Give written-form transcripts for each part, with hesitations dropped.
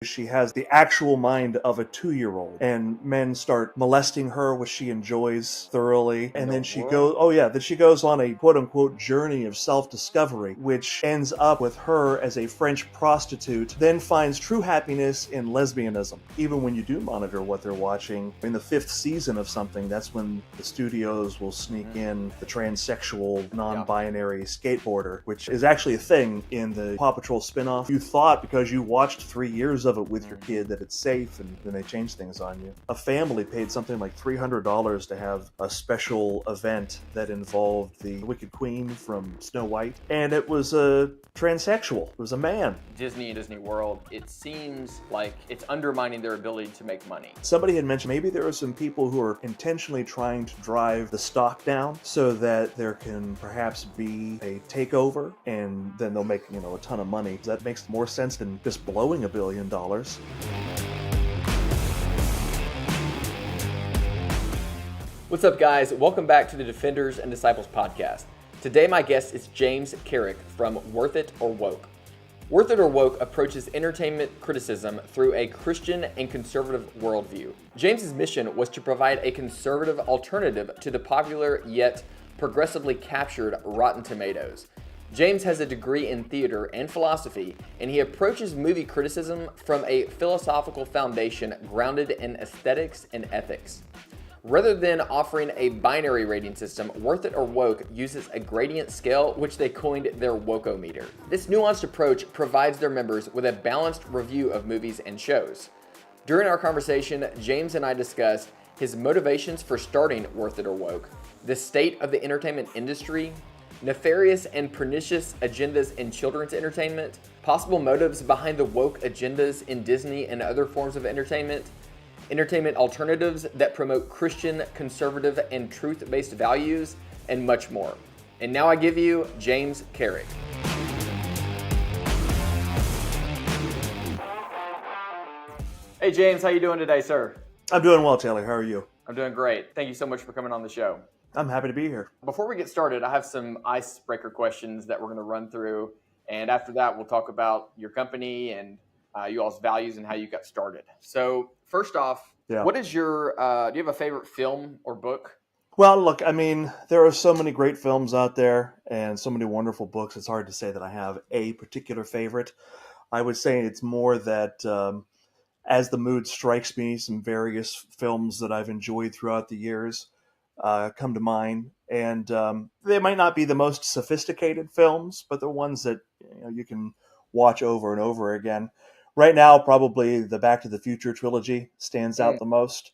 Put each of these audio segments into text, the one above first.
She has the actual mind of a 2-year-old, and men start molesting her, which she enjoys thoroughly. And then she goes on a quote unquote journey of self-discovery, which ends up with her as a French prostitute, then finds true happiness in lesbianism. Even when you do monitor what they're watching, in the 5th season of something, that's when the studios will sneak in the transsexual, non-binary skateboarder, which is actually a thing in the Paw Patrol spinoff. You thought because you watched 3 years of it with your kid that it's safe, and then they change things on you. A family paid something like $300 to have a special event that involved the Wicked Queen from Snow White, and it was a transsexual. It was a man. Disney and Disney World, it seems like it's undermining their ability to make money. Somebody had mentioned maybe there are some people who are intentionally trying to drive the stock down so that there can perhaps be a takeover, and then they'll make, a ton of money. That makes more sense than just blowing $1 billion. What's up, guys? Welcome back to the Defenders and Disciples podcast. Today, my guest is James Carrick from Worth It or Woke. Worth It or Woke approaches entertainment criticism through a Christian and conservative worldview. James's mission was to provide a conservative alternative to the popular yet progressively captured Rotten Tomatoes. James has a degree in theater and philosophy, and he approaches movie criticism from a philosophical foundation grounded in aesthetics and ethics. Rather than offering a binary rating system, Worth It or Woke uses a gradient scale, which they coined their Wokometer. This nuanced approach provides their members with a balanced review of movies and shows. During our conversation, James and I discussed his motivations for starting Worth It or Woke, the state of the entertainment industry, nefarious and pernicious agendas in children's entertainment, possible motives behind the woke agendas in Disney and other forms of entertainment alternatives that promote Christian, conservative, and truth-based values, and much more. And now I give you James Carrick. Hey James, how you doing today, sir? I'm doing well, Taylor. How are you? I'm doing great. Thank you so much for coming on the show. I'm happy to be here. Before we get started, I have some icebreaker questions that we're going to run through. And after that, we'll talk about your company and you all's values and how you got started. So first off, What is your, do you have a favorite film or book? Well, look, there are so many great films out there and so many wonderful books. It's hard to say that I have a particular favorite. I would say it's more that as the mood strikes me, some various films that I've enjoyed throughout the years come to mind. And they might not be the most sophisticated films, but they're ones that you can watch over and over again. Right now, probably the Back to the Future trilogy stands out the most,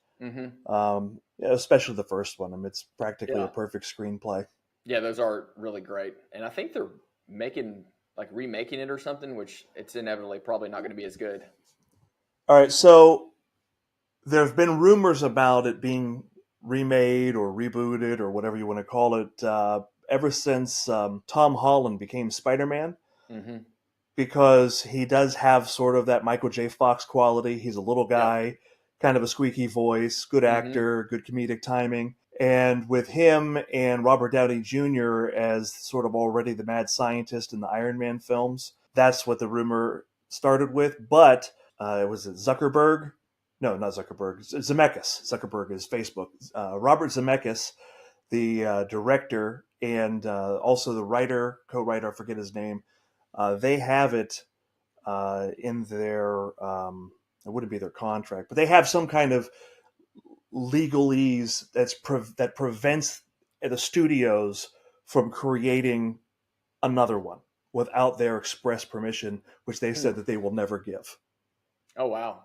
especially the first one. It's practically a perfect screenplay. Yeah, those are really great. And I think they're remaking it or something, which it's inevitably probably not going to be as good. All right, so there have been rumors about it being remade or rebooted or whatever you want to call it ever since Tom Holland became Spider-Man. Mm-hmm. Because he does have sort of that Michael J. Fox quality. He's a little guy, kind of a squeaky voice, good actor, good comedic timing. And with him and Robert Downey Jr. as sort of already the mad scientist in the Iron Man films, that's what the rumor started with. But was it Zuckerberg? No, not Zuckerberg. Zemeckis. Zuckerberg is Facebook. Robert Zemeckis, the director and also the writer, co-writer, I forget his name, they have it in their, it wouldn't be their contract, but they have some kind of legalese that prevents the studios from creating another one without their express permission, which they said that they will never give. Oh, wow.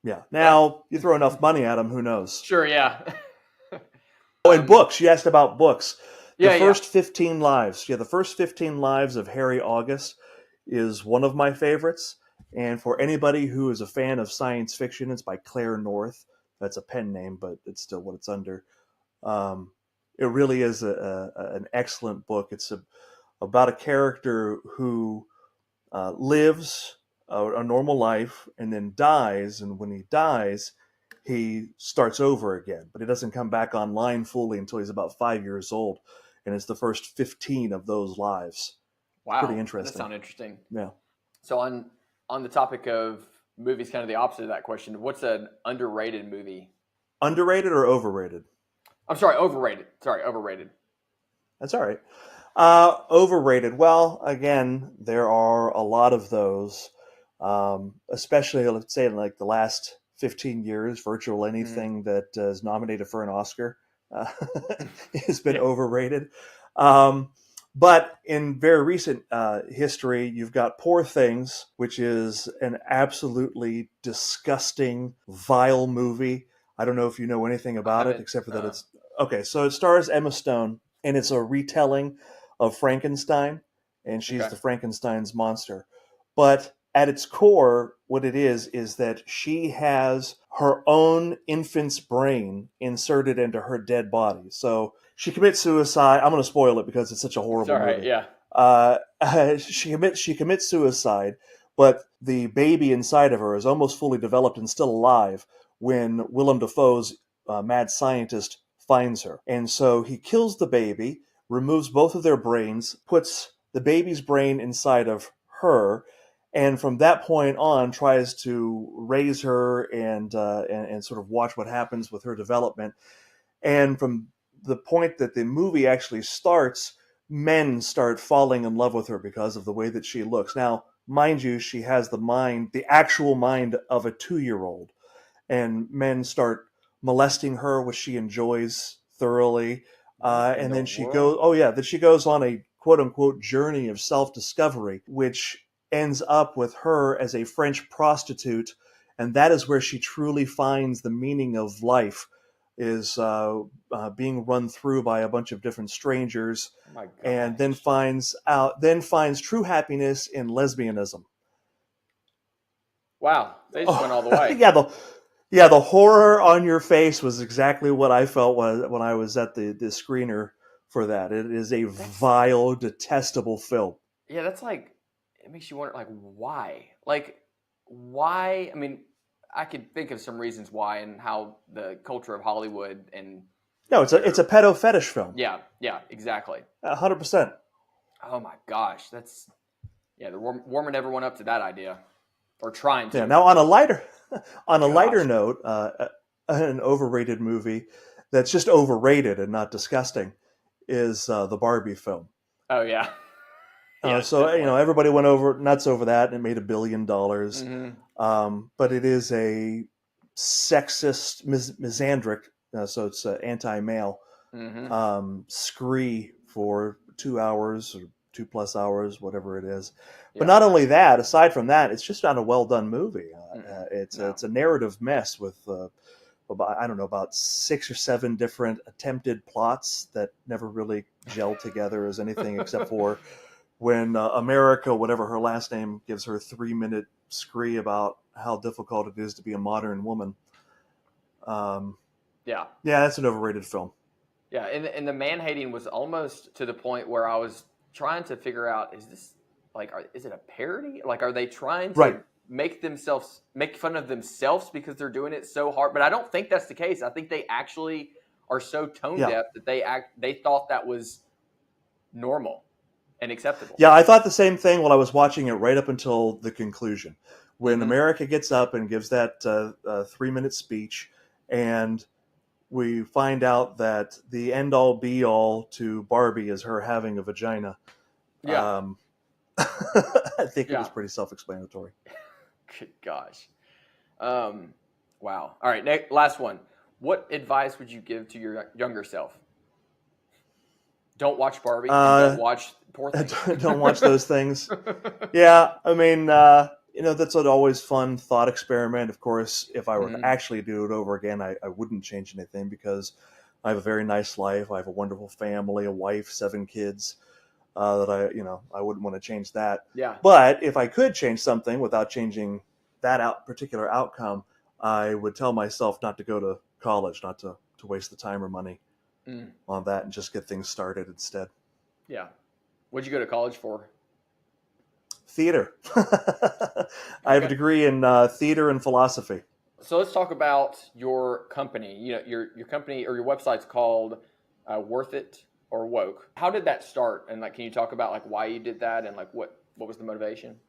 Yeah. Now, you throw enough money at them, who knows? Sure, yeah. Oh, and books. You asked about books. The first 15 lives. Yeah, the first 15 lives of Harry August is one of my favorites. And for anybody who is a fan of science fiction, it's by Claire North. That's a pen name, but it's still what it's under. It really is an excellent book. It's about a character who lives a normal life and then dies. And when he dies, he starts over again. But he doesn't come back online fully until he's about 5 years old. And it's the first 15 of those lives. Wow. Pretty interesting. That sounds interesting. Yeah. So on the topic of movie's kind of the opposite of that question. What's an underrated movie? Underrated or overrated? I'm sorry, overrated. Sorry, overrated. That's all right. Overrated. Well, again, there are a lot of those, especially let's say in like the last 15 years. Virtual Mm. anything that is nominated for an Oscar uh, has been Yeah. overrated. Um, but in very recent history, you've got Poor Things, which is an absolutely disgusting, vile movie. I don't know if you know anything I about it, haven't. except for that it's okay. So it stars Emma Stone, and it's a retelling of Frankenstein, and she's Okay. the Frankenstein's monster. But at its core, what it is that she has her own infant's brain inserted into her dead body. So she commits suicide. I'm going to spoil it because it's such a It's horrible all right. movie. Yeah. She commits suicide, but the baby inside of her is almost fully developed and still alive when Willem Dafoe's mad scientist finds her. And so he kills the baby, removes both of their brains, puts the baby's brain inside of her, and from that point on tries to raise her and sort of watch what happens with her development. And from the point that the movie actually starts, men start falling in love with her because of the way that she looks. Now, mind you, she has the actual mind of a 2 year old, and men start molesting her, which she enjoys thoroughly. What in And the then she world? goes, oh yeah, then she goes on a quote unquote journey of self discovery, which ends up with her as a French prostitute, and that is where she truly finds the meaning of life. Is being run through by a bunch of different strangers, Oh my and then gosh. finds true happiness in lesbianism. Wow. They just went all the Oh, way. yeah, the horror on your face was exactly what I felt when I was at the screener for that. It is a That's vile, detestable film. yeah. That's like it makes you wonder like why? Like why? I mean, I could think of some reasons why and how the culture of Hollywood and No, it's a their pedo fetish film, yeah, exactly. 100%. Oh my gosh, that's yeah. They're warming everyone up to that idea or trying Yeah. to. Now, on a lighter Gosh. note, an overrated movie that's just overrated and not disgusting is the Barbie film. Oh yeah. Yeah, So definitely. everybody went over nuts over that, and it made $1 billion. Hmm. But it is a sexist, misandric, so it's anti-male Hmm. scree for 2 hours or 2+ hours, whatever it is. But Yeah. not only that, aside from that, it's just not a well done movie. Mm-mm. It's No. a narrative mess with I don't know, about 6 or 7 different attempted plots that never really gel together as anything except for when America, whatever her last name, gives her a 3 minute scree about how difficult it is to be a modern woman. Um, Yeah. yeah, that's an overrated film. Yeah. And the man hating was almost to the point where I was trying to figure out is this like is it a parody? Like are they trying to Right. make fun of themselves because they're doing it so hard? But I don't think that's the case. I think they actually are so tone Yeah. deaf that they thought that was normal and acceptable. Yeah, I thought the same thing while I was watching it right up until the conclusion. When Hmm. America gets up and gives that 3 minute speech, and we find out that the end all be all to Barbie is her having a vagina. Yeah. Um, I think it was Yeah. pretty self explanatory. Good gosh. Um, wow. All right. Last one. What advice would you give to your younger self? Don't watch Barbie and don't Uh, watch Poor Things. don't watch those things. Yeah, I mean, that's an always fun thought experiment. Of course, if I were to Hmm. actually do it over again, I wouldn't change anything because I have a very nice life. I have a wonderful family, a wife, 7 kids. That I wouldn't want to change that. Yeah. But if I could change something without changing that particular outcome, I would tell myself not to go to college, not to waste the time or money Mm, on that, and just get things started instead. yeah. What'd you go to college for? Theater. I have a Okay. degree in theater and philosophy. So let's talk about your company. You know, your company or your website's called Worth It or Woke. How did that start? And like, can you talk about like why you did that and like what was the motivation?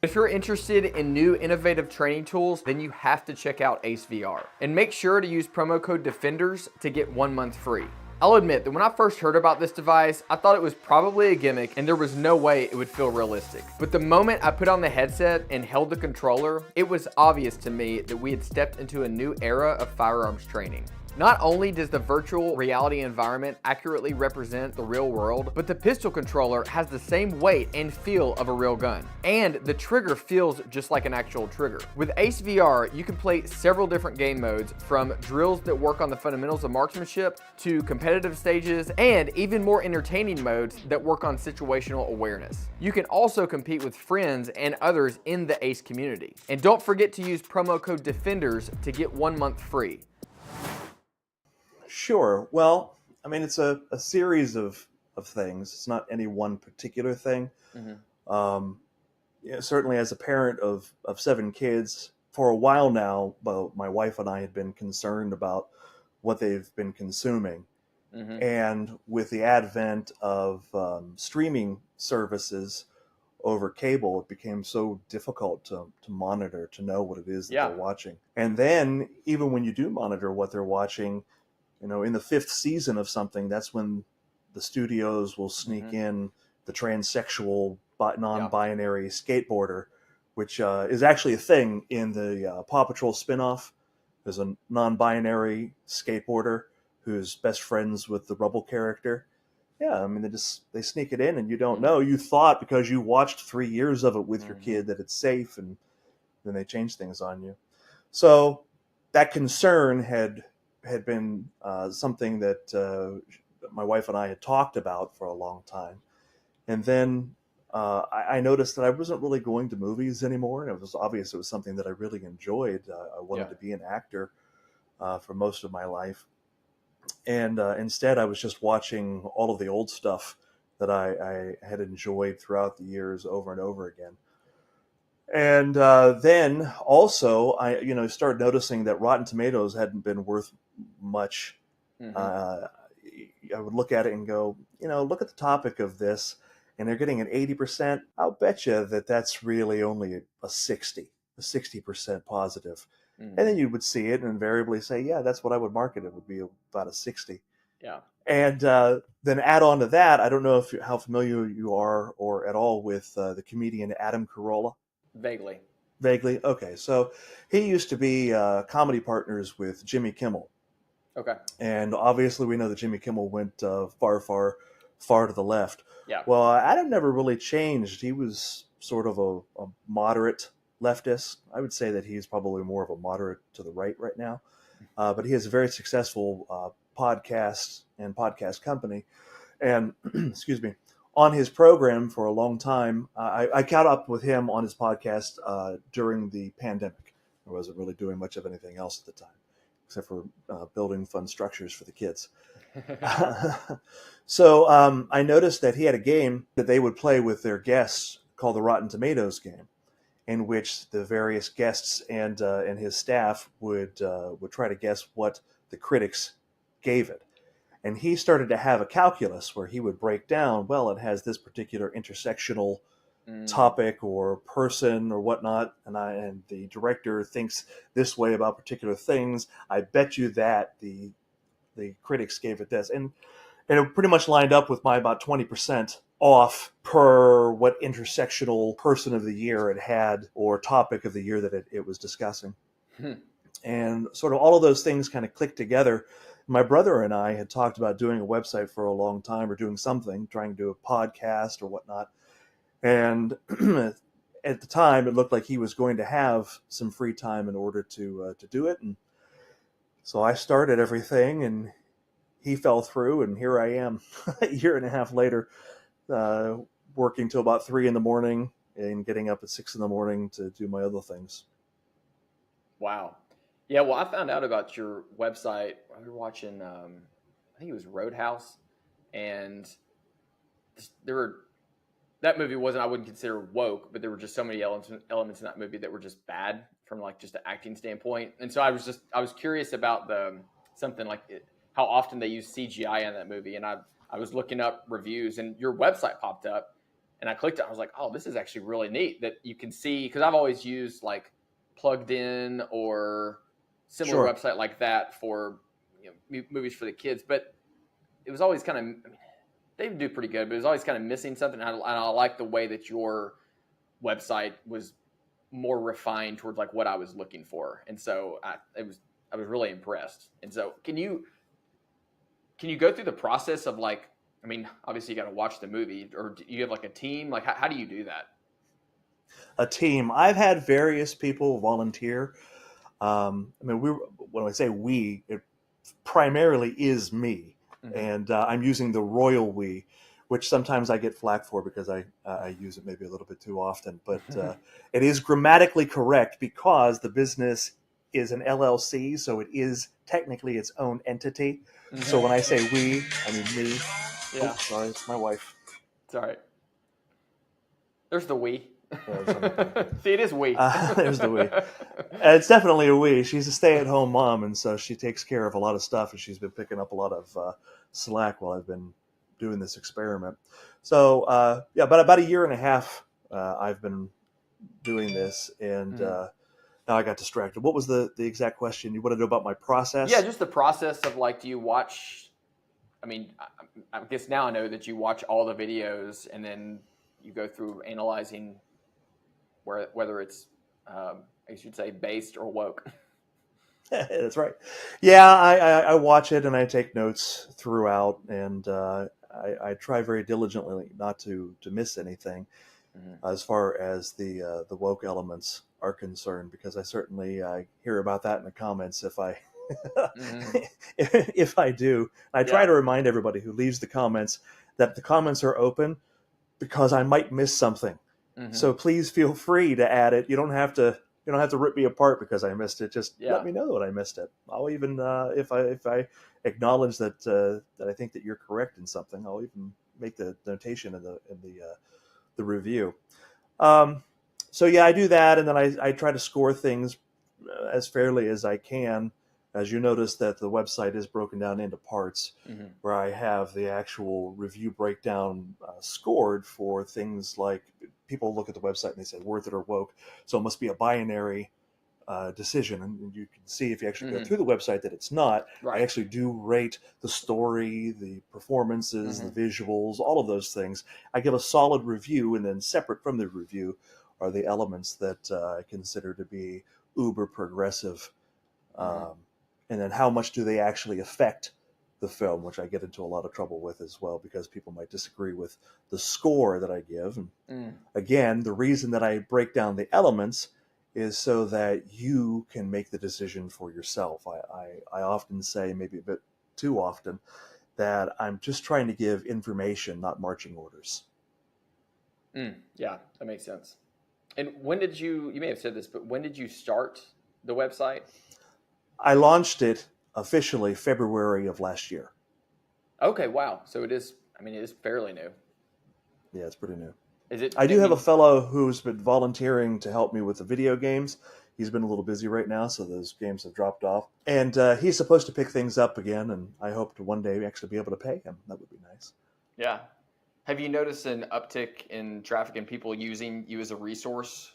If you're interested in new innovative training tools, then you have to check out Ace VR. And make sure to use promo code DEFENDERS to get 1 month free. I'll admit that when I first heard about this device, I thought it was probably a gimmick and there was no way it would feel realistic. But the moment I put on the headset and held the controller, it was obvious to me that we had stepped into a new era of firearms training. Not only does the virtual reality environment accurately represent the real world, but the pistol controller has the same weight and feel of a real gun. And the trigger feels just like an actual trigger. With Ace VR, you can play several different game modes, from drills that work on the fundamentals of marksmanship to competitive stages, and even more entertaining modes that work on situational awareness. You can also compete with friends and others in the Ace community. And don't forget to use promo code DEFENDERS to get 1 month free. Sure. Well, I mean, it's a series of things. It's not any one particular thing. Certainly, as a parent of 7 kids, for a while now, well, my wife and I had been concerned about what they've been consuming. And with the advent of streaming services over cable, it became so difficult to monitor, to know what it is that they're watching. And then, even when you do monitor what they're watching, in the 5th season of something, that's when the studios will sneak in the transsexual, non-binary skateboarder, which is actually a thing in the Paw Patrol spinoff. There's a non-binary skateboarder who's best friends with the Rubble character. Yeah, I mean, they sneak it in, and you don't know. You thought because you watched 3 years of it with your kid that it's safe, and then they change things on you. So that concern had been something that my wife and I had talked about for a long time. And then I noticed that I wasn't really going to movies anymore. And it was obvious it was something that I really enjoyed. I wanted to be an actor for most of my life. And instead, I was just watching all of the old stuff that I had enjoyed throughout the years over and over again. And then also, I started noticing that Rotten Tomatoes hadn't been worth much. I would look at it and go, look at the topic of this, and they're getting an 80%. I'll bet you that's really only a 60% positive. And then you would see it and invariably say, yeah, that's what I would market. It would be about a 60. Yeah. And then add on to that, I don't know how familiar you are or at all with the comedian Adam Carolla. Vaguely. Okay. So he used to be comedy partners with Jimmy Kimmel. Okay. And obviously we know that Jimmy Kimmel went far to the left. Yeah. Well, Adam never really changed. He was sort of a moderate leftist. I would say that he's probably more of a moderate to the right now. But he has a very successful podcast and podcast company. And, excuse me, on his program for a long time, I caught up with him on his podcast during the pandemic. I wasn't really doing much of anything else at the time, except for building fun structures for the kids. So I noticed that he had a game that they would play with their guests called the Rotten Tomatoes game, in which the various guests and his staff would try to guess what the critics gave it. And he started to have a calculus where he would break down, well, it has this particular intersectional topic or person or whatnot, and the director thinks this way about particular things. I bet you that the critics gave it this. And it pretty much lined up with my about 20% off per what intersectional person of the year it had or topic of the year that it was discussing. And sort of all of those things kind of clicked together. My brother and I had talked about doing a website for a long time, or doing something, trying to do a podcast or whatnot. And at the time, it looked like he was going to have some free time in order to do it. And so I started everything, and he fell through, and here I am a year and a half later, working till about 3 a.m. and getting up at 6 a.m. to do my other things. Wow. Yeah, well, I found out about your website. We were watching, I think it was Roadhouse, and that movie I wouldn't consider woke, but there were just so many elements in that movie that were just bad from like just an acting standpoint. And so I was curious about how often they use CGI in that movie, and I was looking up reviews, and your website popped up, And I clicked it. I was like, oh, this is actually really neat that you can see, because I've always used like Plugged In or similar Sure. website like that for movies for the kids. But it was always kind of, I mean, they do pretty good, but it was always kind of missing something. And I like the way that your website was more refined towards like what I was looking for. And so I was really impressed. And so can you go through the process of like, I mean, obviously you got to watch the movie, or do you have like a team? Like how do you do that? A team. I've had various people volunteer. I mean, when I say we, it primarily is me, Mm-hmm. and I'm using the royal we, which sometimes I get flack for because I use it maybe a little bit too often. But it is grammatically correct because the business is an LLC, so it is technically its own entity. So when I say we, I mean me. Yeah. Oh, sorry, it's my wife. It's all right. There's the we. There's something. See, it is we. There's the we. It's definitely a we. She's a stay-at-home mom, and so she takes care of a lot of stuff, and she's been picking up a lot of slack while I've been doing this experiment. So, yeah, but about a year and a half I've been doing this, and now I got distracted. What was the exact question? You want to know about my process? Yeah, just the process of like, do you watch? I mean, I guess now I know that you watch all the videos and then you go through analyzing whether it's, I should say, based or woke. That's right. Yeah, I watch it and I take notes throughout, and I try very diligently not to miss anything as far as the woke elements are concerned, because I certainly hear about that in the comments if I if I do. I try to remind everybody who leaves the comments that the comments are open because I might miss something. So please feel free to add it. You don't have to rip me apart because I missed it. Just let me know that I missed it. I'll even if I acknowledge that I think that you're correct in something, I'll even make the notation in the review. So yeah, I do that, and then I try to score things as fairly as I can. As you notice that the website is broken down into parts, where I have the actual review breakdown scored for things like, people look at the website and they say worth it or woke, so it must be a binary decision, and you can see if you actually go through the website that it's not. Right. I actually do rate the story, the performances, the visuals, all of those things. I give a solid review, and then separate from the review are the elements that I consider to be uber progressive. And then how much do they actually affect the film, which I get into a lot of trouble with as well, because people might disagree with the score that I give. And again, the reason that I break down the elements is so that you can make the decision for yourself. I often say, maybe a bit too often, that I'm just trying to give information, not marching orders. Yeah, that makes sense. And when did you may have said this, but when did you start the website? I launched it officially February of last year. Okay, wow. So it is fairly new. Yeah, it's pretty new. Is it? I do have a fellow who's been volunteering to help me with the video games. He's been a little busy right now, so those games have dropped off. And he's supposed to pick things up again, and I hope to one day actually be able to pay him. That would be nice. Yeah. Have you noticed an uptick in traffic and people using you as a resource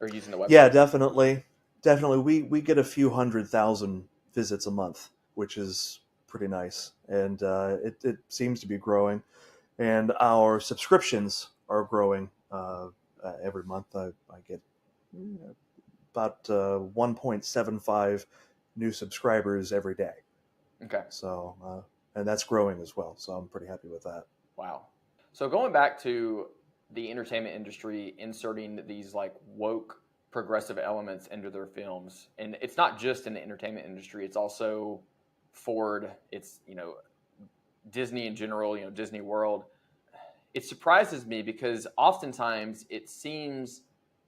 or using the website? Yeah, definitely. Definitely. We get a few 100,000 visits a month, which is pretty nice. And it seems to be growing. And our subscriptions are growing every month. I get about 1.75 new subscribers every day. Okay. So, and that's growing as well. So I'm pretty happy with that. Wow. So going back to the entertainment industry, inserting these like woke progressive elements into their films, and it's not just in the entertainment industry, it's also Ford, it's Disney in general, Disney World. It surprises me because oftentimes it seems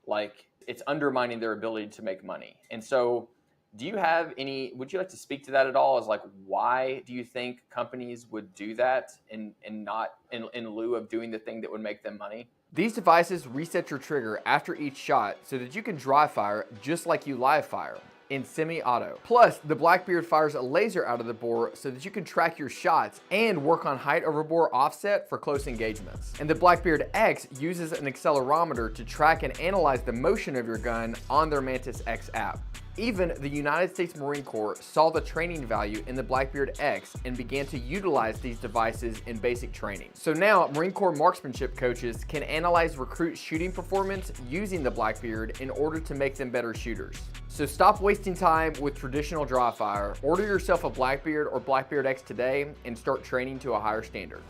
like it's undermining their ability to make money. And so would you like to speak to that at all? As like, why do you think companies would do that and not in lieu of doing the thing that would make them money? These devices reset your trigger after each shot so that you can dry fire just like you live fire. in semi-auto. Plus, the Blackbeard fires a laser out of the bore so that you can track your shots and work on height over bore offset for close engagements. And the Blackbeard X uses an accelerometer to track and analyze the motion of your gun on their Mantis X app. Even the United States Marine Corps saw the training value in the Blackbeard X and began to utilize these devices in basic training. So now Marine Corps marksmanship coaches can analyze recruit shooting performance using the Blackbeard in order to make them better shooters. So stop wasting time with traditional dry fire, order yourself a Blackbeard or Blackbeard X today and start training to a higher standard.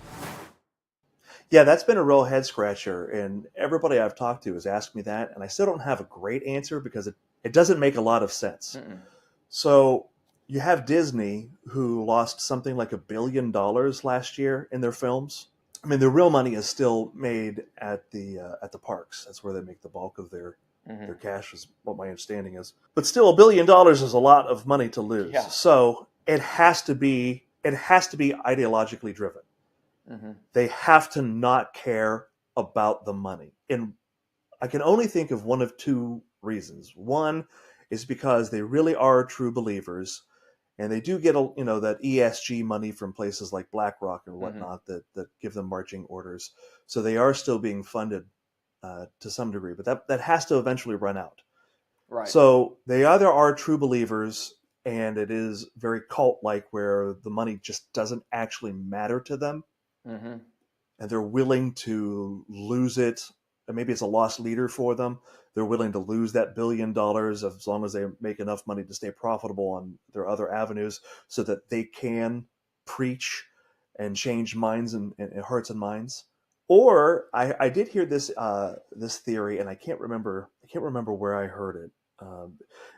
Yeah, that's been a real head scratcher, and everybody I've talked to has asked me that, and I still don't have a great answer because it doesn't make a lot of sense. Mm-mm. So you have Disney, who lost something like $1 billion last year in their films. I mean, the real money is still made at the parks. That's where they make the bulk of their cash, is what my understanding is. But still, $1 billion is a lot of money to lose. Yeah. So it has to be ideologically driven. Mm-hmm. They have to not care about the money. And I can only think of one of two reasons. One is because they really are true believers, and they do get that ESG money from places like BlackRock and whatnot that give them marching orders. So they are still being funded to some degree, but that has to eventually run out. Right. So they either are true believers, and it is very cult-like where the money just doesn't actually matter to them, and they're willing to lose it. And maybe it's a lost leader for them. They're willing to lose that $1 billion as long as they make enough money to stay profitable on their other avenues, so that they can preach and change minds and hearts and minds. Or I did hear this theory, and I can't remember where I heard it.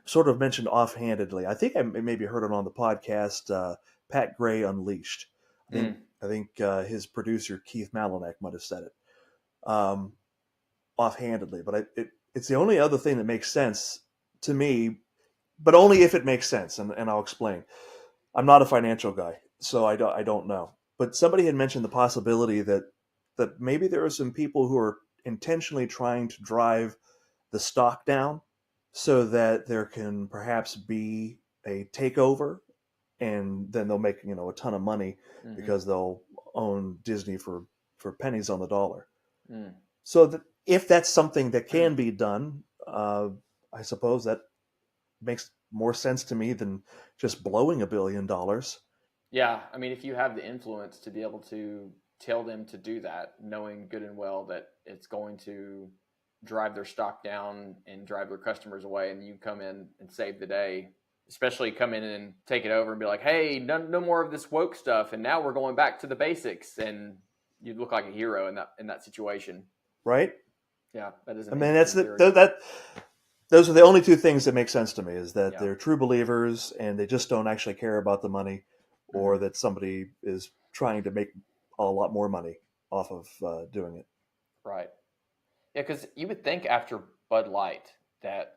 Sort of mentioned offhandedly. I think I maybe heard it on the podcast Pat Gray Unleashed. I think his producer Keith Malinak might have said it offhandedly, but it's the only other thing that makes sense to me, but only if it makes sense, and I'll explain. I'm not a financial guy, so I don't know. But somebody had mentioned the possibility that maybe there are some people who are intentionally trying to drive the stock down so that there can perhaps be a takeover, and then they'll make a ton of money because they'll own Disney for pennies on the dollar. So that if that's something that can be done, I suppose that makes more sense to me than just blowing $1 billion. Yeah, I mean, if you have the influence to be able to tell them to do that, knowing good and well that it's going to drive their stock down and drive their customers away, and you come in and save the day, especially come in and take it over and be like, hey, no more of this woke stuff, and now we're going back to the basics, and you'd look like a hero in that situation. Right? Yeah, that is. I mean, those are the only two things that make sense to me, is that they're true believers and they just don't actually care about the money, or that somebody is trying to make a lot more money off of doing it. Right. Yeah, because you would think after Bud Light that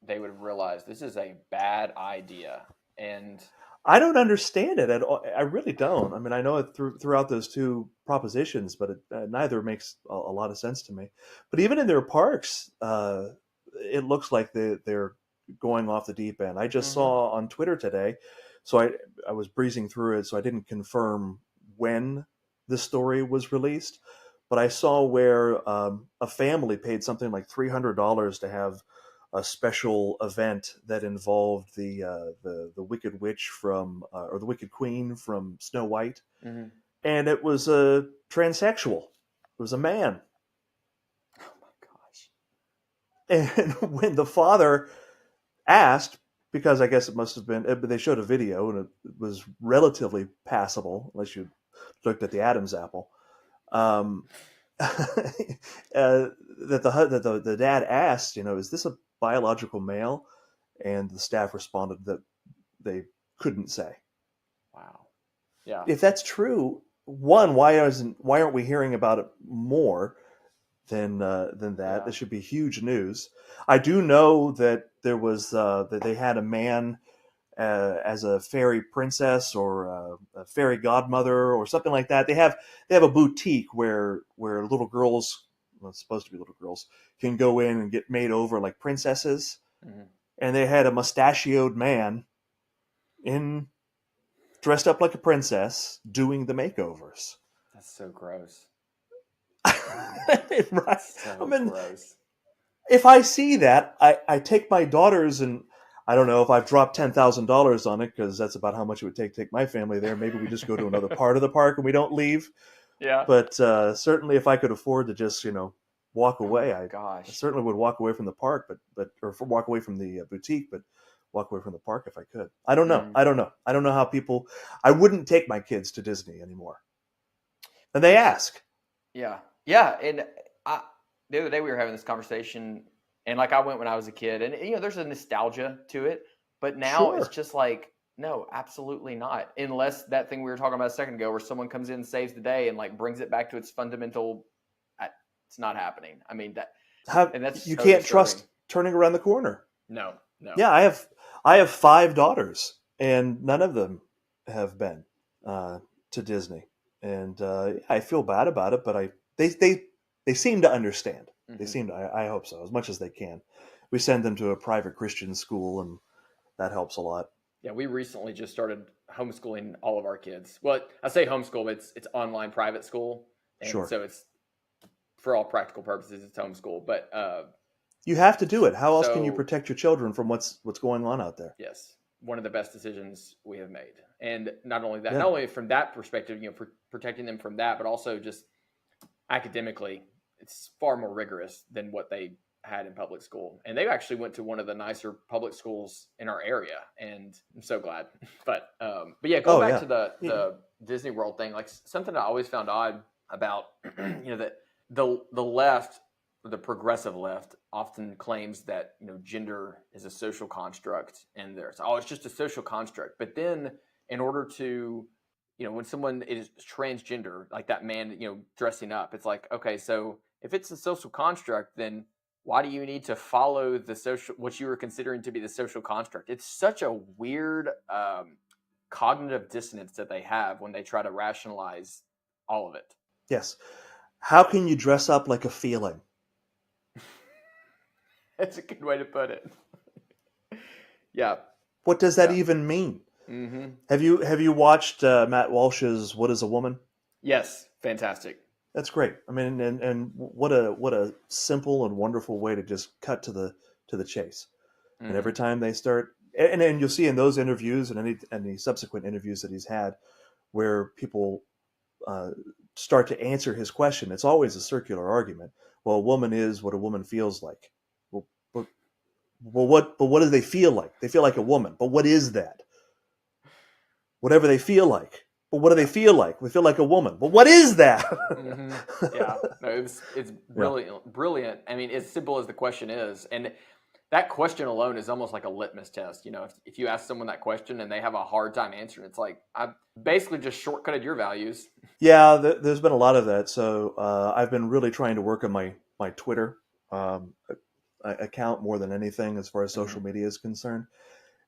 they would have realized this is a bad idea. And I don't understand it at all. I really don't. I mean, I know it throughout those two propositions, but neither makes a lot of sense to me. But even in their parks, it looks like they're going off the deep end. I just saw on Twitter today, so I was breezing through it, so I didn't confirm when the story was released, but I saw where a family paid something like $300 to have a special event that involved the Wicked Witch or the Wicked Queen from Snow White, and it was a transsexual. It was a man. Oh my gosh! And when the father asked, because I guess it must have been, but they showed a video and it was relatively passable unless you looked at the Adam's apple. That the dad asked, is this a biological male? And the staff responded that they couldn't say. Wow. Yeah. If that's true, one, why aren't we hearing about it more than that? Yeah. This should be huge news. I do know that there was that they had a man as a fairy princess or a fairy godmother or something like that. They have a boutique where little girls, well, it's supposed to be little girls, can go in and get made over like princesses. and they had a mustachioed man in dressed up like a princess doing the makeovers. That's so gross. Right? I So mean, gross. if I see that, I take my daughters, and I don't know if I've dropped $10,000 on it, because that's about how much it would take my family there. Maybe we just go to another part of the park and we don't leave. Yeah. But certainly, if I could afford to just walk Oh away, my I gosh. certainly would walk away from the park, or walk away from the boutique, but walk away from the park if I could. I don't know. Mm. I don't know. I don't know how people. I wouldn't take my kids to Disney anymore, and they It's ask. Yeah, yeah, and I the other day we were having this conversation, and like I went when I was a kid, and there's a nostalgia to it, but now it's Sure. just like no, absolutely not, unless that thing we were talking about a second ago, where someone comes in and saves the day and like brings it back to its fundamental. It's not happening. I mean and that's You so can't disturbing. trust turning around the corner. No, no. Yeah, I have 5 daughters, and none of them have been to Disney, and I feel bad about it, but they seem to understand. They Hmm. seem to. I hope so, as much as they can. We send them to a private Christian school, and that helps a lot. Yeah, we recently just started homeschooling all of our kids. Well, I say homeschool, but it's online private school, and Sure, so it's for all practical purposes, it's homeschool. But you have to do it. How else can you so protect your children from what's going on out there? yes, one of the best decisions we have made, and not only that, not Yeah. only from that perspective, protecting them from that, but also just academically, it's far more rigorous than what they had in public school. And they actually went to one of the nicer public schools in our area, and I'm so glad. But yeah, going Oh back yeah. to the Yeah. Disney World thing, like something I always found odd about that the left, the progressive left, often claims that gender is a social construct, and there's it's just a social construct. But then in order to when someone is transgender, like that man, dressing up, it's like, okay, so if it's a social construct, then why do you need to follow what you were considering to be the social construct? It's such a weird cognitive dissonance that they have when they try to rationalize all of it. Yes. How can you dress up like a feeling? That's a good way to put it. Yeah. What does that Yeah. even mean? Mm-hmm. Have you watched Matt Walsh's "What Is a Woman"? Yes. Fantastic. That's great. I mean, and what a simple and wonderful way to just cut to the chase. And Mm-hmm. every time they start, and you'll see in those interviews and any subsequent interviews that he's had, where people uh, start to answer his question, it's always a circular argument. Well, a woman is what a woman feels like. Well, but what do they feel like? They feel like a woman. But what is that? Whatever they feel like. But what do they Yeah. feel like? We feel like a woman. But what is that? Mm-hmm. Yeah. No, it's Yeah. brilliant. Brilliant. I mean, as simple as the question is, and that question alone is almost like a litmus test. If you ask someone that question and they have a hard time answering, it's like I basically just shortcutted your values. Yeah, there's been a lot of that. So I've been really trying to work on my Twitter account more than anything as far as Mm-hmm. social media is concerned.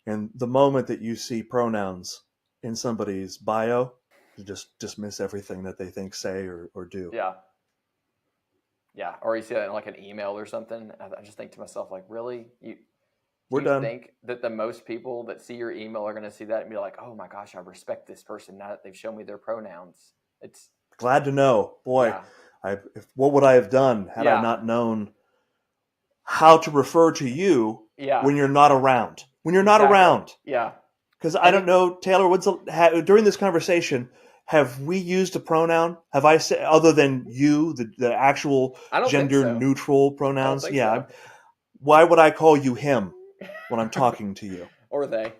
And the moment that you see pronouns in somebody's bio, you just dismiss everything that they think, say, or do. Yeah. Yeah. Or you see that in like an email or something. I just think to myself, like, really? Do We're you done. think that the most people that see your email are going to see that and be like, oh my gosh, I respect this person now that they've shown me their pronouns? It's, Glad to know. Boy, yeah. what would I have done had I Yeah. not known how to refer to you Yeah. when you're not around? When you're not Exactly. around. Yeah. Because I And don't know, Taylor, during this conversation, have we used a pronoun? Have I said, other than you, the actual I don't think gender so. neutral I don't pronouns? think Yeah. so. Why would I call you him when I'm talking to you? Or they.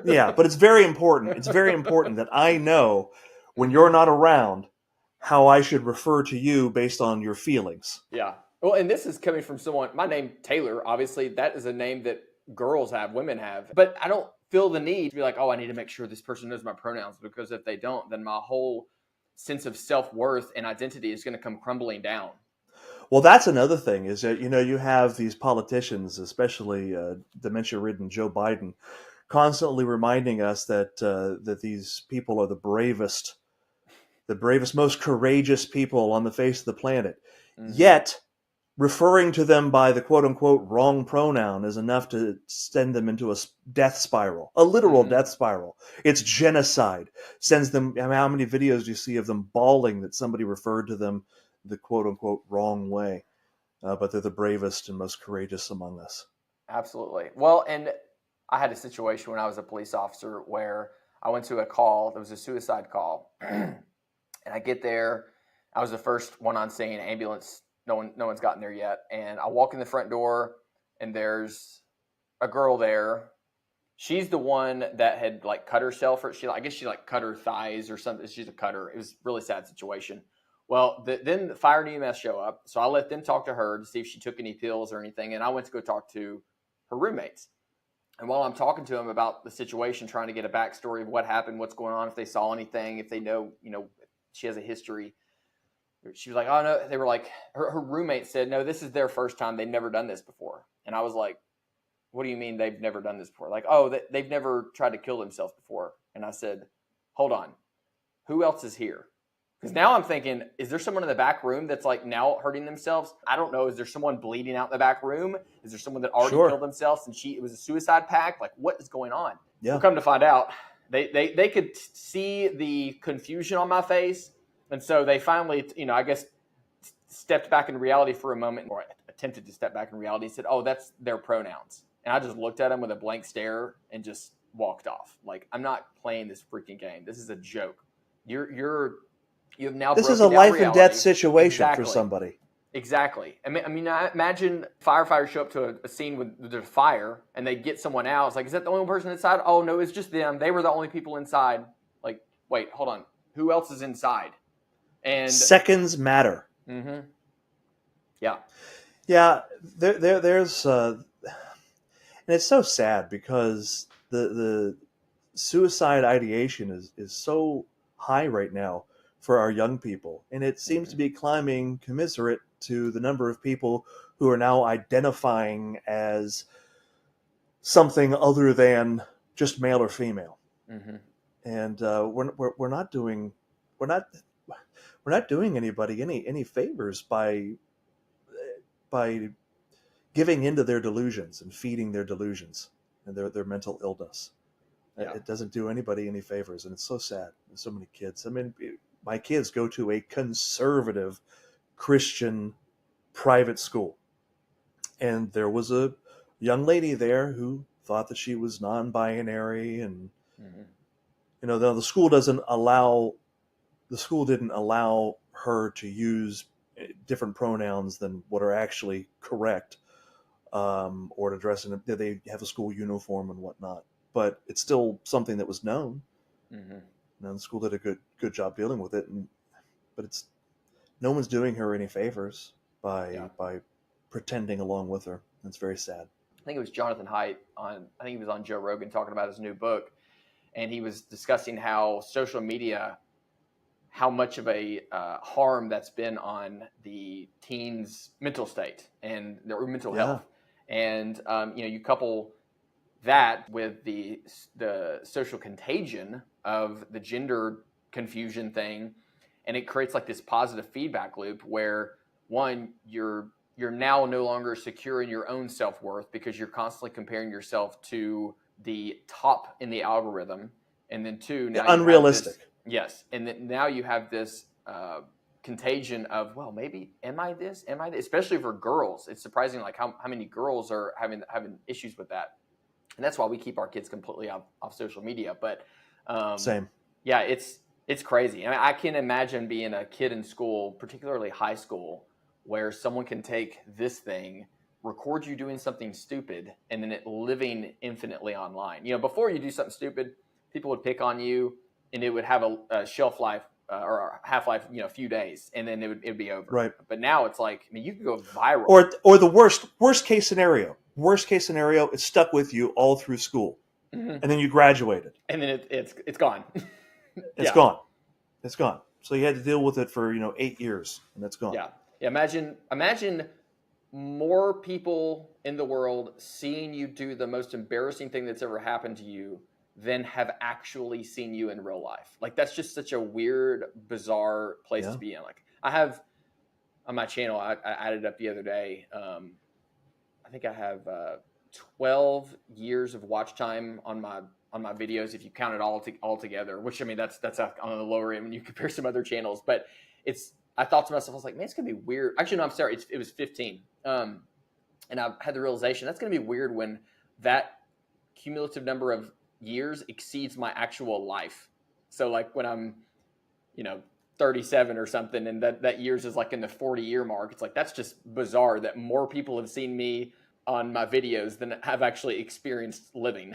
Yeah, but it's very important. It's very important that I know when you're not around how I should refer to you based on your feelings. Yeah. Well, and this is coming from someone, my name, Taylor, obviously, that is a name that girls have, women have. But I don't feel the need to be like, oh, I need to make sure this person knows my pronouns, because if they don't, then my whole sense of self-worth and identity is going to come crumbling down. Well, that's another thing is that, you have these politicians, especially dementia-ridden Joe Biden, constantly reminding us that these people are the bravest, most courageous people on the face of the planet. Mm-hmm. Yet, referring to them by the quote unquote wrong pronoun is enough to send them into a death spiral, a literal Mm-hmm. death spiral. It's genocide. Sends them, I mean, how many videos do you see of them bawling that somebody referred to them the quote unquote wrong way? But they're the bravest and most courageous among us. Absolutely. Well, and I had a situation when I was a police officer where I went to a call. There was a suicide call, and I get there. I was the first one on scene. Ambulance. No one's gotten there yet. And I walk in the front door, and there's a girl there. She's the one that had like cut herself, or I guess she like cut her thighs or something. She's a cutter. It was a really sad situation. Well, then the fire and EMS show up, so I let them talk to her to see if she took any pills or anything, and I went to go talk to her roommates. And while I'm talking to them about the situation, trying to get a backstory of what happened, what's going on, if they saw anything, if they know, she has a history. She was like, "Oh no," they were like, her roommate said, "No, this is their first time. They've never done this before." And I was like, "What do you mean they've never done this before?" Like, "Oh, they've never tried to kill themselves before." And I said, "Hold on, who else is here?" Because now I'm thinking, is there someone in the back room that's like now hurting themselves? I don't know. Is there someone bleeding out in the back room? Is there someone that already killed themselves and it was a suicide pact? Like, what is going on? Yeah. Well, come to find out, they could see the confusion on my face. And so they finally, I guess, stepped back in reality for a moment, or attempted to step back in reality, and said, "Oh, that's their pronouns." And I just looked at him with a blank stare and just walked off. Like, I'm not playing this freaking game. This is a joke. You have now This is broken a down life reality. and death situation Exactly. for somebody. Exactly. I mean, I imagine firefighters show up to a scene with there's fire and they get someone out. It's like, is that the only person inside? Oh no, it's just them. They were the only people inside. Like, wait, hold on. Who else is inside? And seconds matter. Mm-hmm. Yeah. Yeah. There's and it's so sad because the suicide ideation is so high right now for our young people, and it seems to be climbing commensurate to the number of people who are now identifying as something other than just male or female. Mm-hmm. And we're not doing we're not we're not doing anybody any favors by giving into their delusions and feeding their delusions and their mental illness. Yeah. It doesn't do anybody any favors, and it's so sad. There's so many kids. I mean, my kids go to a conservative Christian private school, and there was a young lady there who thought that she was non-binary, and the school didn't allow her to use different pronouns than what are actually correct, or to dress in they have a school uniform and whatnot. But it's still something that was known. And the school did a good job dealing with it. But it's no one's doing her any favors by pretending along with her. It's very sad. I think it was Jonathan Haidt I think he was on Joe Rogan talking about his new book, and he was discussing how social media, how much of a harm that's been on the teens' mental state and their mental health. And you couple that with the social contagion of the gender confusion thing, and it creates like this positive feedback loop where one, you're now no longer secure in your own self-worth because you're constantly comparing yourself to the top in the algorithm, and then two, now unrealistic. Yes, and then now you have this contagion of, well, maybe am I this? Especially for girls, it's surprising like how many girls are having issues with that, and that's why we keep our kids completely off social media. But same, yeah, it's crazy. I mean, I can imagine being a kid in school, particularly high school, where someone can take this thing, record you doing something stupid, and then it living infinitely online. Before you do something stupid, people would pick on you, and it would have a shelf life or a half life, a few days, and then it would be over. Right. But now it's like, I mean, you could go viral. Or the worst case scenario. Worst case scenario, it stuck with you all through school, and then you graduated, and then it's gone. It's gone. It's gone. So you had to deal with it for 8 years, and it's gone. Yeah. Imagine more people in the world seeing you do the most embarrassing thing that's ever happened to you than have actually seen you in real life. Like, that's just such a weird, bizarre place to be in. Like, I have on my channel. I added up the other day. I think I have 12 years of watch time on my videos if you count it all together. Which I mean that's on the lower end when you compare some other channels. But it's I thought to myself, I was like, man, it's gonna be weird. Actually, no, I'm sorry, it was 15. And I had the realization that's gonna be weird when that cumulative number of years exceeds my actual life. So like when I'm, you know, 37 or something, and that years is like in the 40-year mark. It's like that's just bizarre that more people have seen me on my videos than have actually experienced living.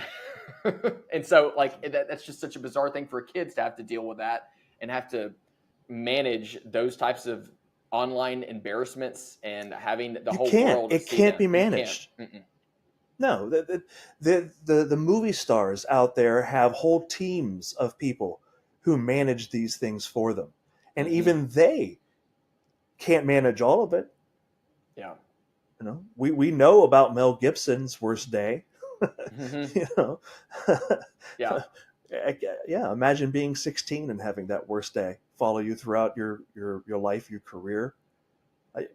And so like that's just such a bizarre thing for kids to have to deal with that and have to manage those types of online embarrassments and having the You whole can't. world It see can't them. be You can't. managed. Mm-mm. No, the movie stars out there have whole teams of people who manage these things for them, and Mm-hmm. even they can't manage all of it. Yeah. You know, we know about Mel Gibson's worst day. Mm-hmm. You know, Yeah. yeah. Imagine being 16 and having that worst day follow you throughout your life, your career.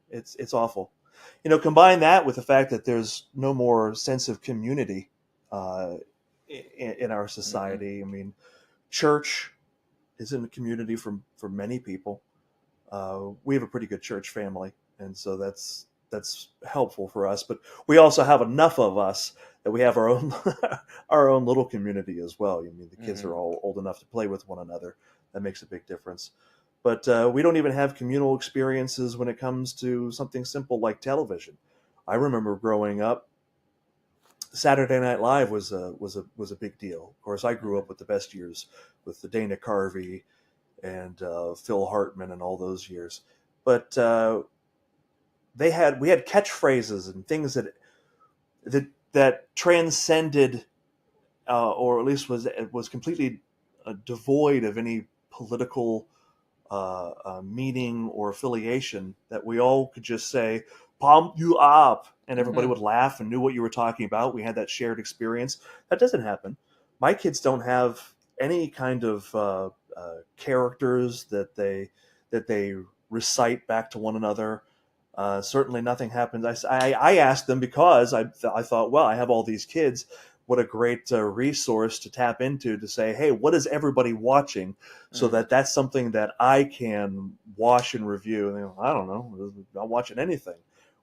It's awful. You know, combine that with the fact that there's no more sense of community uh, in our Mm-hmm. society. I mean, church isn't a community for many people. We have a pretty good church family, and so that's helpful for us. But we also have enough of us that we have our own our own little community as well. I mean, the kids Mm-hmm. are all old enough to play with one another. That makes a big difference. But we don't even have communal experiences when it comes to something simple like television. I remember growing up, Saturday Night Live was a big deal. Of course, I grew Mm-hmm. up with the best years with the Dana Carvey and Phil Hartman and all those years. But we had catchphrases and things that transcended, or at least was completely devoid of any political meaning or affiliation. That we all could just say "pump you up," and everybody Mm-hmm. would laugh and knew what you were talking about. We had that shared experience. That doesn't happen. My kids don't have any kind of characters that they recite back to one another. Certainly, nothing happens. I asked them because I thought, well, I have all these kids. What a great resource to tap into to say, hey, what is everybody watching? So Mm-hmm. that's something that I can watch and review. And they go, I don't know, I'm not watching anything.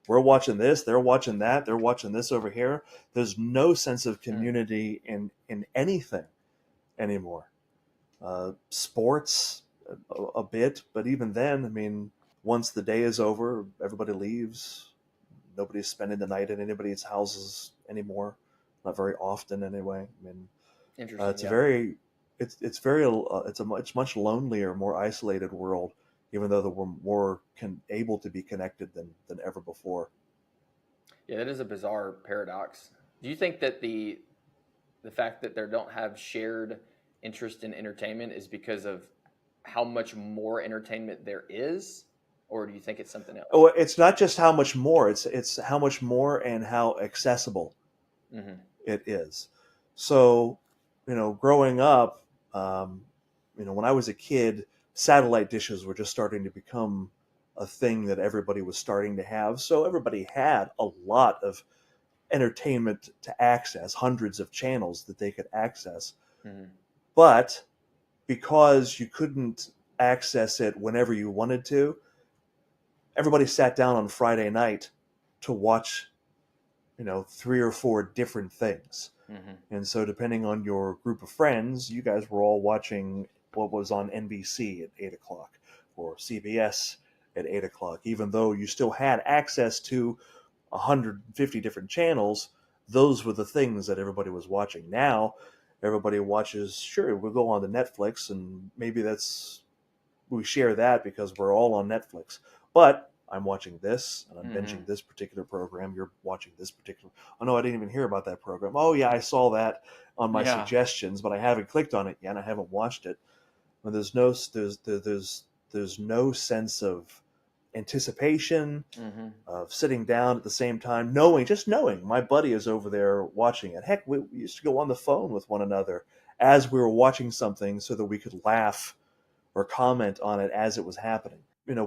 We're watching this, they're watching that, they're watching this over here. There's no sense of community in anything anymore. Sports a bit, but even then, I mean, once the day is over, everybody leaves. Nobody's spending the night at anybody's houses anymore. Not very often, anyway. I mean, Interesting. it's a Yeah. very, it's a much lonelier, more isolated world, even though we're more able to be connected than ever before. Yeah, that is a bizarre paradox. Do you think that the fact that they don't have shared interest in entertainment is because of how much more entertainment there is, or do you think it's something else? Oh, it's not just how much more; it's how much more and how accessible Mm-hmm. it is. So, growing up, when I was a kid, satellite dishes were just starting to become a thing that everybody was starting to have. So everybody had a lot of entertainment to access, hundreds of channels that they could access. Mm-hmm. But because you couldn't access it whenever you wanted to, everybody sat down on Friday night to watch, three or four different things. Mm-hmm. And so, depending on your group of friends, you guys were all watching what was on NBC at 8 o'clock or CBS at 8 o'clock, even though you still had access to 150 different channels. Those were the things that everybody was watching. Now, everybody watches, sure, we'll go on to Netflix, and maybe we share that because we're all on Netflix. But I'm watching this and I'm Mm-hmm. binging this particular program. You're watching this particular. Oh no, I didn't even hear about that program. Oh yeah, I saw that on my Yeah. suggestions, but I haven't clicked on it yet. I haven't watched it. And there's no sense of anticipation Mm-hmm. of sitting down at the same time, knowing my buddy is over there watching it. Heck, we used to go on the phone with one another as we were watching something so that we could laugh or comment on it as it was happening.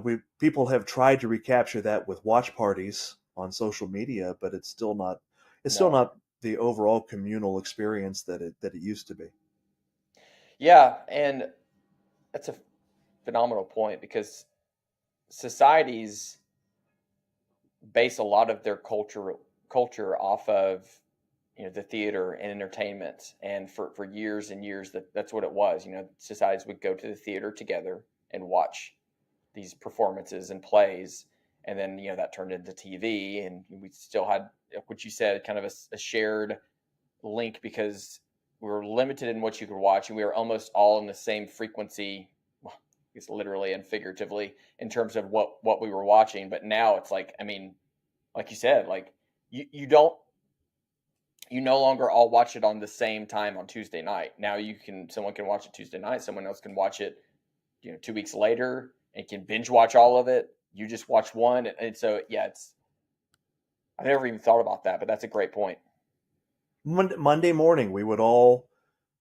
we people have tried to recapture that with watch parties on social media, but it's still No. not the overall communal experience that it used to be. Yeah, and that's a phenomenal point because societies base a lot of their culture off of the theater and entertainment, and for years and years that's what it was. Societies would go to the theater together and watch these performances and plays, and then that turned into TV, and we still had what you said, kind of a shared link because we were limited in what you could watch, and we were almost all in the same frequency. Well, I guess literally and figuratively in terms of what we were watching. But now it's like, I mean, like you said, like you don't you no longer all watch it on the same time on Tuesday night. Now someone can watch it Tuesday night, someone else can watch it 2 weeks later and can binge watch all of it. You just watch one, and so yeah, I never even thought about that, but that's a great point. Monday morning, we would all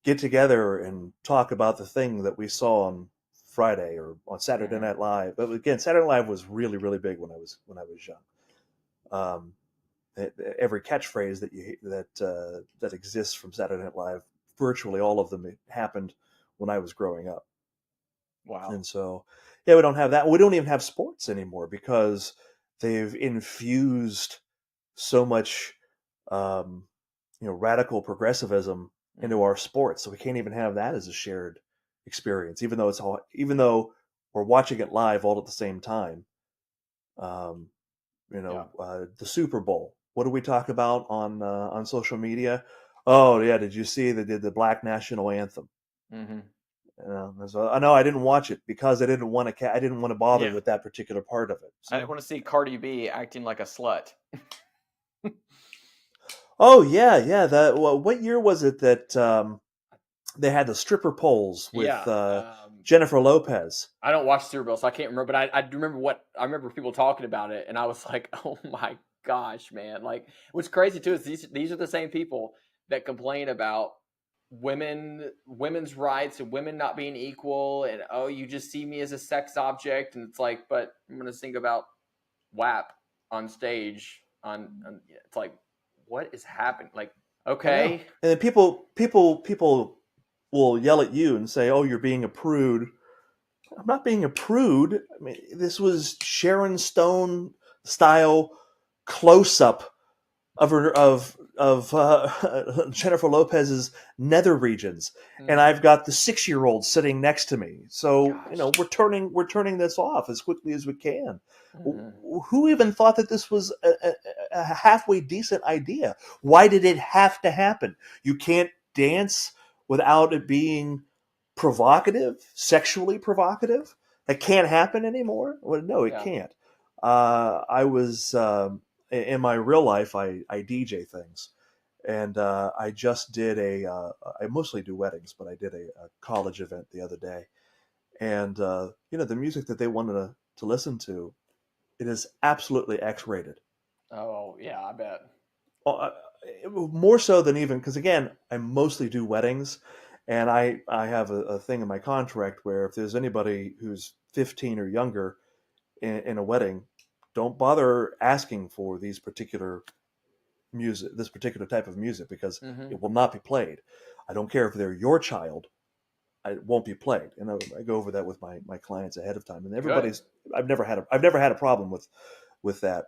get together and talk about the thing that we saw on Friday or on Saturday Mm-hmm. Night Live. But again, Saturday Night Live was really, really big when I was young. Um, every catchphrase that exists from Saturday Night Live, virtually all of them happened when I was growing up. Wow. And so, yeah, we don't have that. We don't even have sports anymore because they've infused so much, um, radical progressivism into Mm-hmm. our sports. So we can't even have that as a shared experience, even though we're watching it live all at the same time. Um, Yeah. the Super Bowl. What do we talk about on social media? Oh yeah, did you see they did the Black National Anthem? Mm-hmm. So I know I didn't watch it because I didn't want to bother Yeah. with that particular part of it. I So want to see Cardi B acting like a slut. oh yeah, yeah. What year was it that they had the stripper poles with Yeah. Jennifer Lopez? I don't watch Super Bowl, so I can't remember. But I do remember I remember people talking about it, and I was like, "Oh my gosh, man!" Like, what's crazy too is these are the same people that complain about women's rights and women not being equal, and oh, you just see me as a sex object, and it's like, but I'm gonna sing about WAP on stage. It's like, what is happening? Like, I know. okay, And then people will yell at you and say, "Oh, you're being a prude." I'm not being a prude. I mean, this was Sharon Stone style close up of Jennifer Lopez's nether regions, and mm-hmm. I've got the 6-year-old sitting next to me. So Gosh, we're turning this off as quickly as we can. mm-hmm. Who even thought that this was a halfway decent idea? Why did it have to happen? You can't dance without it being provocative, sexually provocative. That can't happen anymore. Well, no, it Yeah, can't. I was in my real life, I DJ things, and I just did I mostly do weddings, but I did a college event the other day, and the music that they wanted to listen to, it is absolutely X-rated. oh yeah, I bet. Uh, More so than even because again, I mostly do weddings, and I have a thing in my contract where if there's anybody who's 15 or younger in a wedding, don't bother asking for this particular type of music because Mm-hmm. it will not be played. I don't care if they're your child, it won't be played. And I go over that with my clients ahead of time, and Good. everybody's I've never had a problem with that.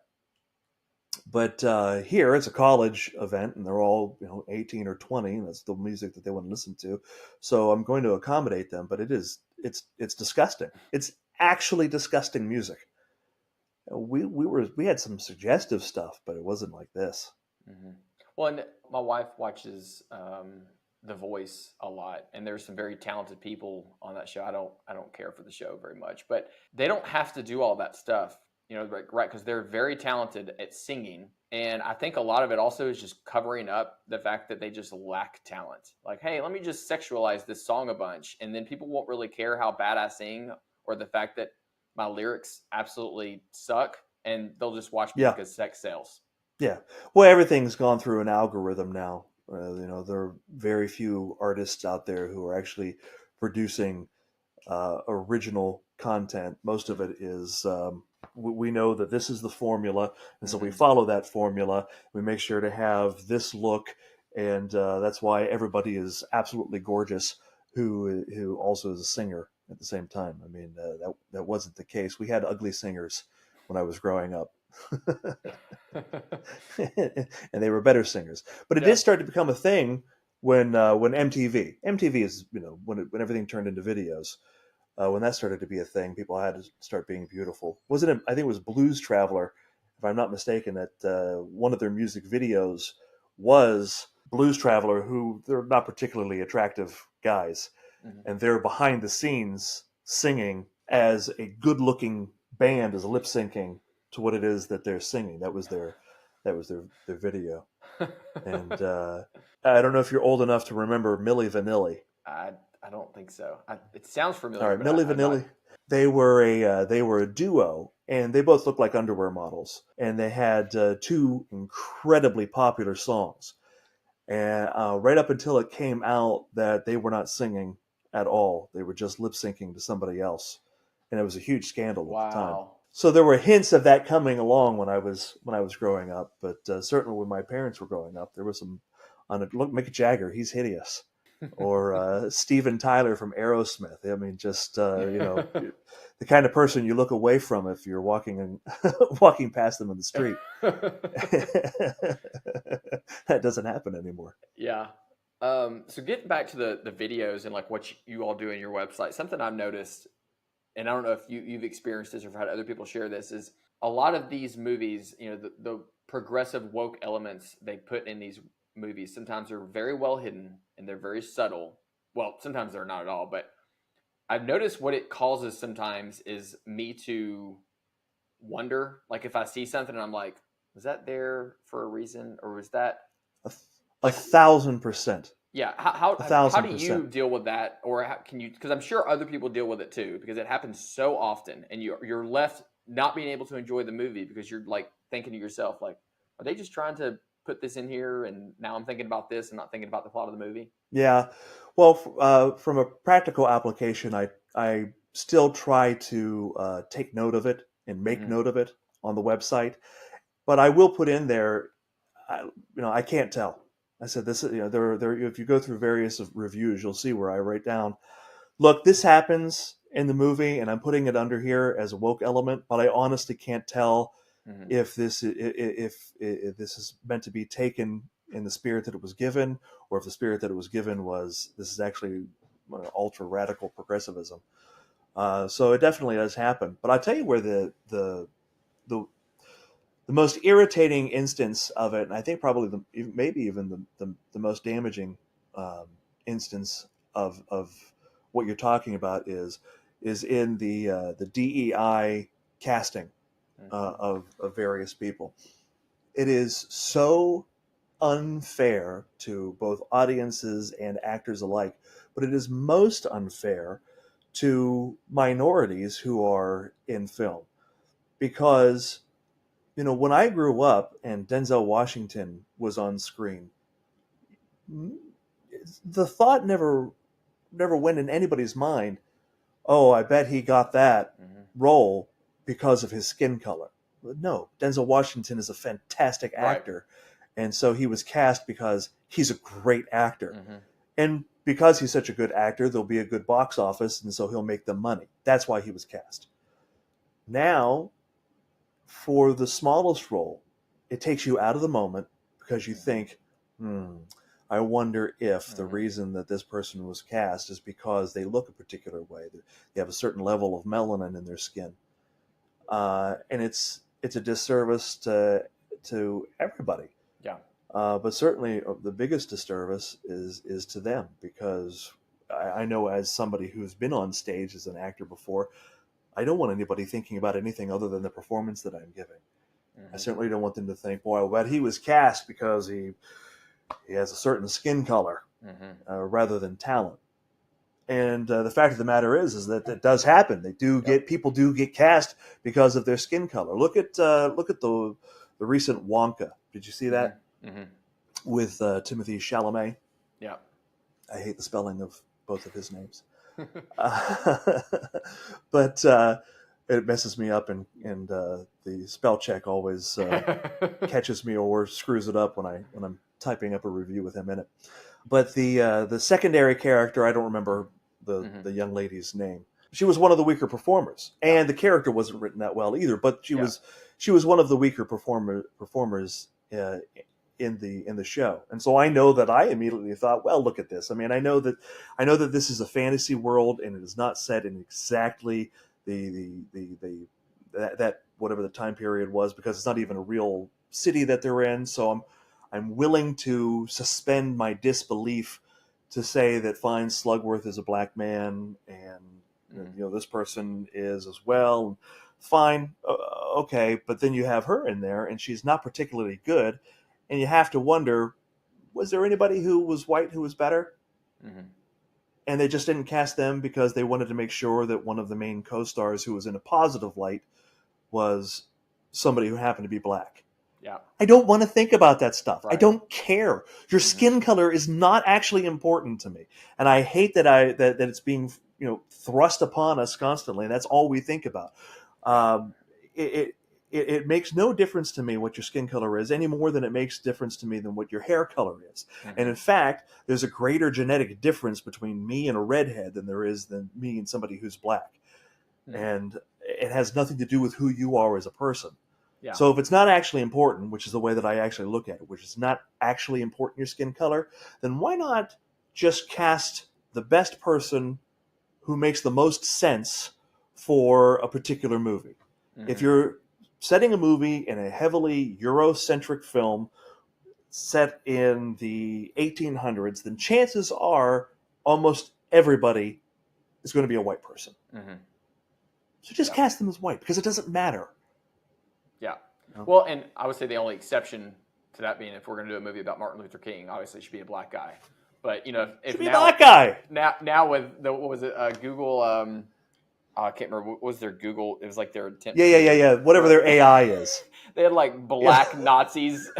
But here it's a college event, and they're all 18 or 20. And that's the music that they want to listen to. So I'm going to accommodate them, but it's disgusting. It's actually disgusting music. We had some suggestive stuff, but it wasn't like this. Mm-hmm. Well, and my wife watches The Voice a lot, and there's some very talented people on that show. I don't care for the show very much, but they don't have to do all that stuff, right? Because they're very talented at singing, and I think a lot of it also is just covering up the fact that they just lack talent. Like, hey, let me just sexualize this song a bunch, and then people won't really care how bad I sing or the fact that my lyrics absolutely suck, and they'll just watch me Yeah, because sex sells. yeah. Well, everything's gone through an algorithm now. There are very few artists out there who are actually producing original content. Most of it is we know that this is the formula, and so we Mm-hmm. follow that formula. We make sure to have this look, and that's why everybody is absolutely gorgeous. Who also is a singer at the same time. I mean, that wasn't the case. We had ugly singers when I was growing up. And they were better singers. But it Yeah. did start to become a thing when MTV is when everything turned into videos. When that started to be a thing, people had to start being beautiful. Wasn't it? I think it was Blues Traveler, if I'm not mistaken, that one of their music videos was Blues Traveler, who they're not particularly attractive guys, Mm-hmm. and they're behind the scenes singing as a good-looking band is lip syncing to what it is that they're singing. That was their video. And I don't know if you're old enough to remember Milli Vanilli. I I don't think so. It sounds All familiar, right, but Milli I'm not. Vanilli. They were a duo, and they both looked like underwear models, and they had two incredibly popular songs. And right up until it came out that they were not singing at all, they were just lip syncing to somebody else, and it was a huge scandal at the time. Wow. So there were hints of that coming along when I was growing up, but certainly when my parents were growing up, there was some. On it, look, Mick Jagger, he's hideous, or Steven Tyler from Aerosmith. I mean, just the kind of person you look away from if you're walking and walking past them in the street. That doesn't happen anymore. Yeah. So getting back to the videos and like what you all do in your website, something I've noticed, and I don't know if you've experienced this or if had other people share this, is a lot of these movies, the progressive woke elements they put in these movies sometimes are very well hidden and they're very subtle. Well, sometimes they're not at all, but I've noticed what it causes sometimes is me to wonder, like if I see something and I'm like, was that there for a reason, or was that A, a like, thousand percent. yeah? A How thousand do you percent. deal with that, or how can you? Because I'm sure other people deal with it too, because it happens so often, and you're left not being able to enjoy the movie because you're like thinking to yourself, like, are they just trying to put this in here, and now I'm thinking about this and not thinking about the plot of the movie? Yeah. Well, from a practical application, I still try to take note of it and make Mm-hmm. note of it on the website, but I will put in there. I can't tell. I said this. There. If you go through various reviews, you'll see where I write down, look, this happens in the movie, and I'm putting it under here as a woke element, but I honestly can't tell Mm-hmm. if this is meant to be taken in the spirit that it was given, or if the spirit that it was given was this is actually ultra radical progressivism. So it definitely does happen. But I tell you where the the most irritating instance of it, and I think probably maybe even the most damaging um, instance of what you're talking about is in the DEI casting Mm-hmm. of various people. It is so unfair to both audiences and actors alike, but it is most unfair to minorities who are in film because when I grew up and Denzel Washington was on screen, the thought never went in anybody's mind, oh, I bet he got that Mm-hmm. role because of his skin color. No, Denzel Washington is a fantastic Right. actor, and so he was cast because he's a great actor. Mm-hmm. And because he's such a good actor, there'll be a good box office, and so he'll make them money. That's why he was cast. Now, for the smallest role, it takes you out of the moment because you Mm-hmm. think, hmm, I wonder if the Mm-hmm. reason that this person was cast is because they look a particular way. They have a certain level of melanin in their skin. And it's a disservice to everybody. Yeah. But certainly the biggest disservice is to them because I know as somebody who's been on stage as an actor before, I don't want anybody thinking about anything other than the performance that I'm giving. I Mm-hmm. certainly don't want them to think, boy, well, he was cast because he has a certain skin color Mm-hmm. rather than talent. And the fact of the matter is that it does happen. They do Yep. get people do get cast because of their skin color. Look at the recent Wonka. Did you see that Mm-hmm. Mm-hmm. with Timothy Chalamet? Yeah. I hate the spelling of both of his names. uh, but it messes me up, and the spell check always catches me or screws it up when I'm typing up a review with him in it. But the secondary character, I don't remember the young lady's name. She was one of the weaker performers, Yeah. and the character wasn't written that well either. But Yeah. she was one of the weaker performers in the show, and so I know that I immediately thought, well, look at this. I mean, I know that this is a fantasy world, and it is not set in exactly the that whatever the time period was, because it's not even a real city that they're in. So I'm willing to suspend my disbelief to say that fine Slugworth is a black man, and this person is as well. Fine, okay, but then you have her in there, and she's not particularly good, and you have to wonder: was there anybody who was white who was better? Mm-hmm. And they just didn't cast them because they wanted to make sure that one of the main co-stars who was in a positive light was somebody who happened to be black. Yeah. I don't want to think about that stuff. I Right. don't care. Your skin color is not actually important to me, and I hate that it's being thrust upon us constantly. That's all we think about. Um, it, it makes no difference to me what your skin color is any more than it makes difference to me than what your hair color is. And in fact, there's a greater genetic difference between me and a redhead than me and somebody who's black. And it has nothing to do with who you are as a person. Yeah. So if it's not actually important, which is the way that I actually look at it, which is not actually important your skin color, then why not just cast the best person who makes the most sense for a particular movie? If you're setting a movie in a heavily Eurocentric film set in the 1800s, then chances are almost everybody is going to be a white person. So just cast them as white, because it doesn't matter. Yeah. Well, and I would say the only exception to that being, if we're going to do a movie about Martin Luther King, obviously it should be a black guy. But if should be a black guy. Now with the, what was it? Google. I can't remember. What was their Google? It was like their attempt. Yeah. Whatever their AI is. They had like black Nazis.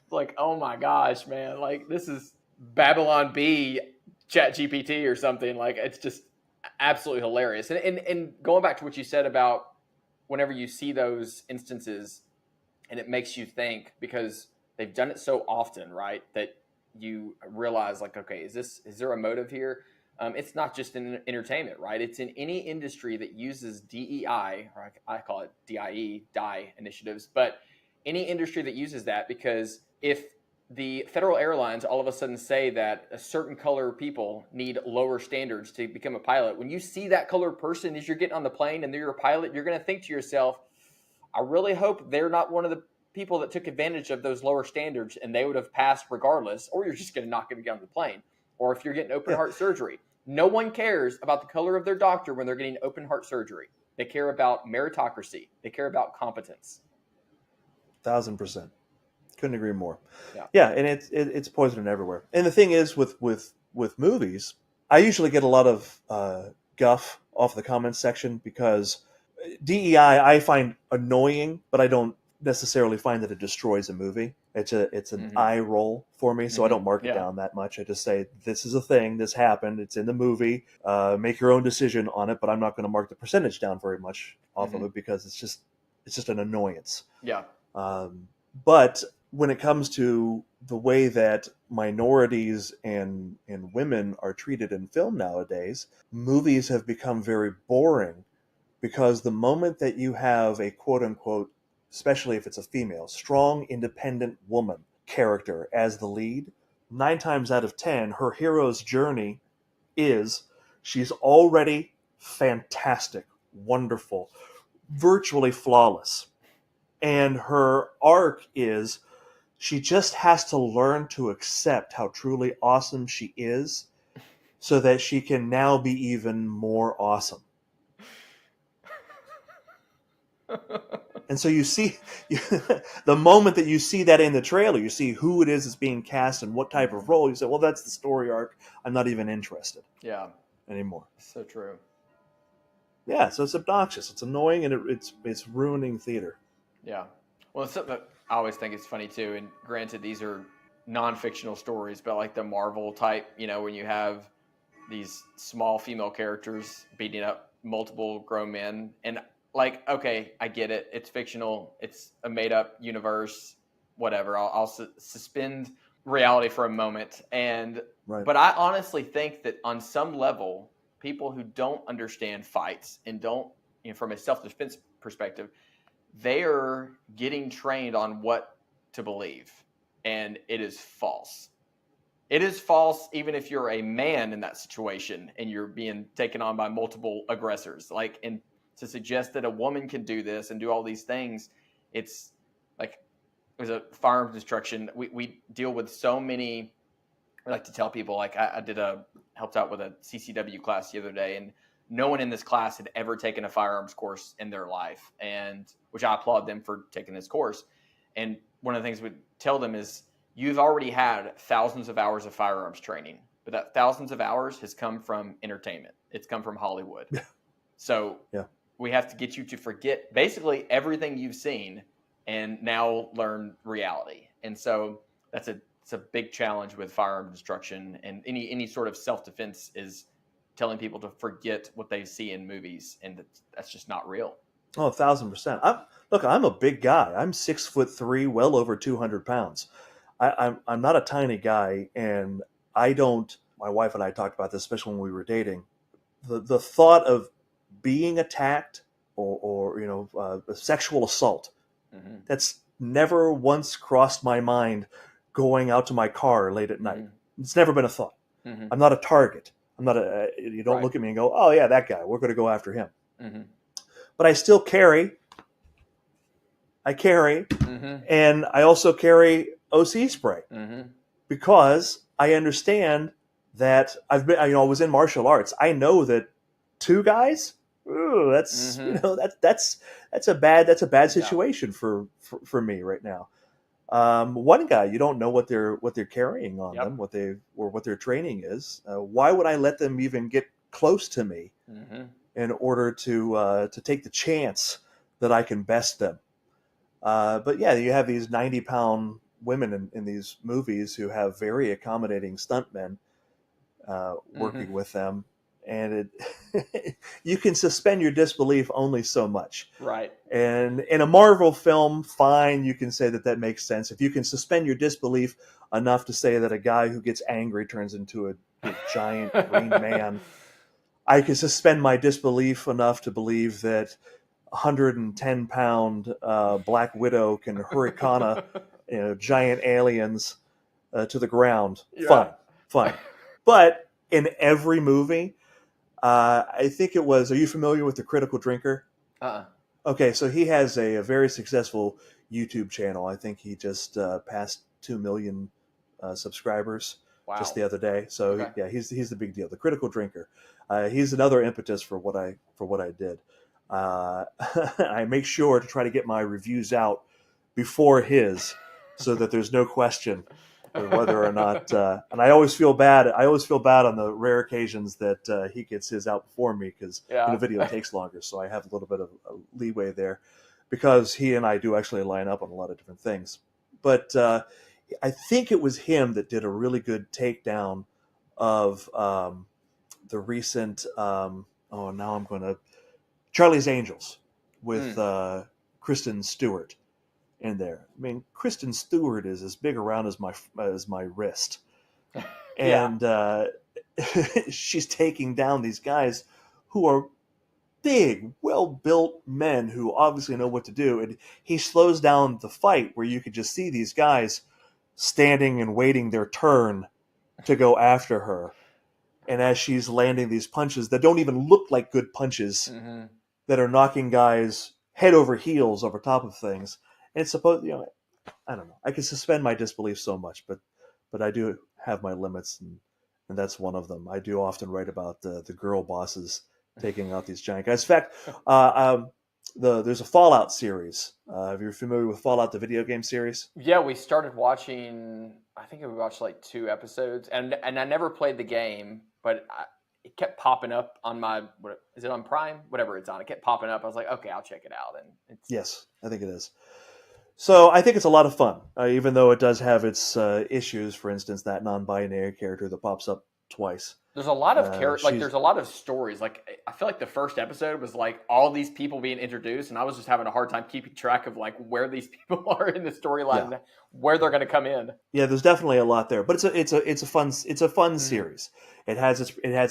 Like, oh my gosh, man! Like, this is Babylon B, Chat GPT or something. Like, it's just absolutely hilarious. And going back to what you said about whenever you see those instances, and it makes you think, because they've done it so often, right? That you realize, like, okay, is there a motive here? It's not just in entertainment, right? It's in any industry that uses DEI, or I call it DIE initiatives, but any industry that uses that, because if the federal airlines all of a sudden say that a certain color people need lower standards to become a pilot, when you see that colored person as you're getting on the plane and they're your pilot, you're going to think to yourself, I really hope they're not one of the people that took advantage of those lower standards and they would have passed regardless, or you're just not going to get on the plane. Or if you're getting open heart surgery, no one cares about the color of their doctor when they're getting open heart surgery. They care about meritocracy. They care about competence. 1,000%. Couldn't agree more. Yeah, and it's poison everywhere. And the thing is, with movies, I usually get a lot of guff off the comments section, because DEI I find annoying, but I don't necessarily find that it destroys a movie. It's an eye roll for me, so I don't mark it down that much. I just say, this is a thing, this happened, it's in the movie. Make your own decision on it, but I'm not going to mark the percentage down very much off of it, because it's just an annoyance. Yeah. But when it comes to the way that minorities and women are treated in film nowadays, movies have become very boring, because the moment that you have a quote unquote, especially if it's a female, strong, independent woman character as the lead, 9 times out of 10, her hero's journey is she's already fantastic, wonderful, virtually flawless. And her arc is she just has to learn to accept how truly awesome she is, so that she can now be even more awesome. And so you see, the moment that you see that in the trailer, you see who it is that's being cast and what type of role. You say, well, that's the story arc. I'm not even interested anymore. So true. Yeah, so it's obnoxious. It's annoying, and it's ruining theater. Yeah. Well, it's something that I always think is funny, too. And granted, these are non-fictional stories, but like the Marvel type, when you have these small female characters beating up multiple grown men. And like, okay, I get it. It's fictional. It's a made up universe. Whatever. I'll suspend reality for a moment. Right. But I honestly think that on some level, people who don't understand fights and don't, from a self defense perspective, they are getting trained on what to believe, and it is false. It is false even if you're a man in that situation and you're being taken on by multiple aggressors. Like, and to suggest that a woman can do this and do all these things, it's like there's a firearms instruction. We deal with so many. I like to tell people, like I helped out with a CCW class the other day, and no one in this class had ever taken a firearms course in their life, and which I applaud them for taking this course. And one of the things we tell them is, you've already had thousands of hours of firearms training, but that thousands of hours has come from entertainment. It's come from Hollywood. So Yeah. we have to get you to forget basically everything you've seen and now learn reality. And so it's a big challenge with firearm instruction, and any sort of self-defense is telling people to forget what they see in movies, and that's just not real. Oh, 1,000%. I'm a big guy. I'm 6'3", well over 200 pounds. I'm not a tiny guy, and I don't. My wife and I talked about this, especially when we were dating. The thought of being attacked or a sexual assault, Mm-hmm. that's never once crossed my mind. Going out to my car late at night, Mm-hmm. it's never been a thought. Mm-hmm. I'm not a target. I'm not a. You don't Right. look at me and go, "Oh yeah, that guy. We're going to go after him." Mm-hmm. But I still carry. I carry, Mm-hmm. and I also carry OC spray Mm-hmm. because I understand that I've been. I was in martial arts. I know that two guys. Ooh, that's Mm-hmm. that's a bad situation for me right now. One guy, you don't know what they're carrying on Yep. them, what their training is. Why would I let them even get close to me Mm-hmm. in order to take the chance that I can best them? But yeah, you have these 90-pound women in these movies who have very accommodating stuntmen working Mm-hmm. with them, and you can suspend your disbelief only so much. Right. And in a Marvel film, fine, you can say that makes sense. If you can suspend your disbelief enough to say that a guy who gets angry turns into a giant green man, I can suspend my disbelief enough to believe that 110-pound Black Widow can hurricane giant aliens to the ground. Yeah. Fine. But in every movie, I think it was. Are you familiar with the Critical Drinker? Uh-uh. Okay, so he has a very successful YouTube channel. I think he just passed 2 million subscribers just Wow. the other day. So Okay. yeah, he's the big deal. The Critical Drinker. He's another impetus for what I did. I make sure to try to get my reviews out before his, so that there's no question whether or not. And I always feel bad. I always feel bad on the rare occasions that he gets his out before me, because Yeah. video takes longer, so I have a little bit of leeway there, because he and I do actually line up on a lot of different things. But I think it was him that did a really good takedown of the recent. Now I'm going to Charlie's Angels with Kristen Stewart in there. I mean, Kristen Stewart is as big around as my wrist, and she's taking down these guys who are big, well-built men who obviously know what to do. And he slows down the fight where you could just see these guys standing and waiting their turn to go after her. And as she's landing these punches that don't even look like good punches, Mm-hmm. that are knocking guys head over heels over top of things, and it's supposed, I don't know. I can suspend my disbelief so much, but I do have my limits, and that's one of them. I do often write about the girl bosses taking out these giant guys. In fact, there's a Fallout series. If you're familiar with Fallout, the video game series. Yeah, we started watching. I think we watched like 2 episodes, and I never played the game, but it kept popping up on my. What is it on Prime? Whatever it's on, it kept popping up. I was like, okay, I'll check it out, and it's Yes, I think it is. So I think it's a lot of fun, even though it does have its issues. For instance, that non-binary character that pops up twice. There's a lot of She's there's a lot of stories. Like I feel like the first episode was like all these people being introduced, and I was just having a hard time keeping track of like where these people are in the storyline, yeah and where they're going to come in. yeah. There's definitely a lot there, but it's a fun Mm-hmm. series. It has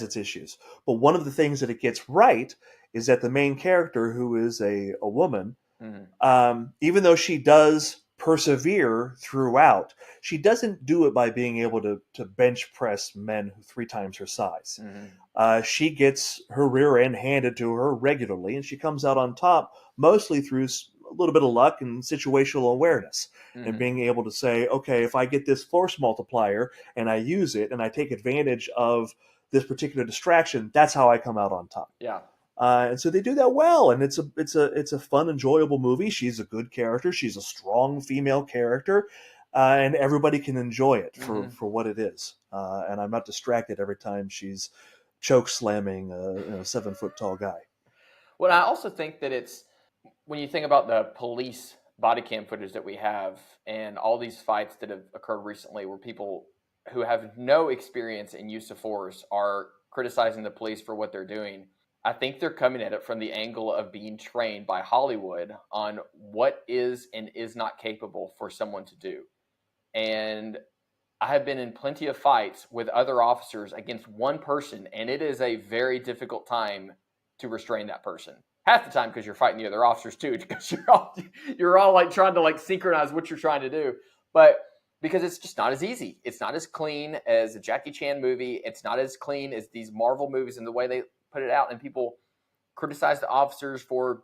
its issues, but one of the things that it gets right is that the main character, who is a woman, Mm-hmm. even though she does persevere throughout, she doesn't do it by being able to bench press men 3 times her size. Mm-hmm. She gets her rear end handed to her regularly, and she comes out on top mostly through a little bit of luck and situational awareness, and Mm-hmm. being able to say, okay, if I get this force multiplier and I use it and I take advantage of this particular distraction, that's how I come out on top. Yeah. And so they do that well, and it's a fun, enjoyable movie. She's a good character. She's a strong female character, and everybody can enjoy it Mm-hmm. for what it is. And I'm not distracted every time she's choke slamming a 7 foot tall guy. Well, I also think that it's when you think about the police body cam footage that we have and all these fights that have occurred recently where people who have no experience in use of force are criticizing the police for what they're doing. I think they're coming at it from the angle of being trained by Hollywood on what is and is not capable for someone to do. And I have been in plenty of fights with other officers against one person, and it is a very difficult time to restrain that person. Half the time because you're fighting the other officers too, because you're all like trying to like synchronize what you're trying to do, but because it's just not as easy. It's not as clean as a Jackie Chan movie. It's not as clean as these Marvel movies and the way they put it out. And people criticize the officers for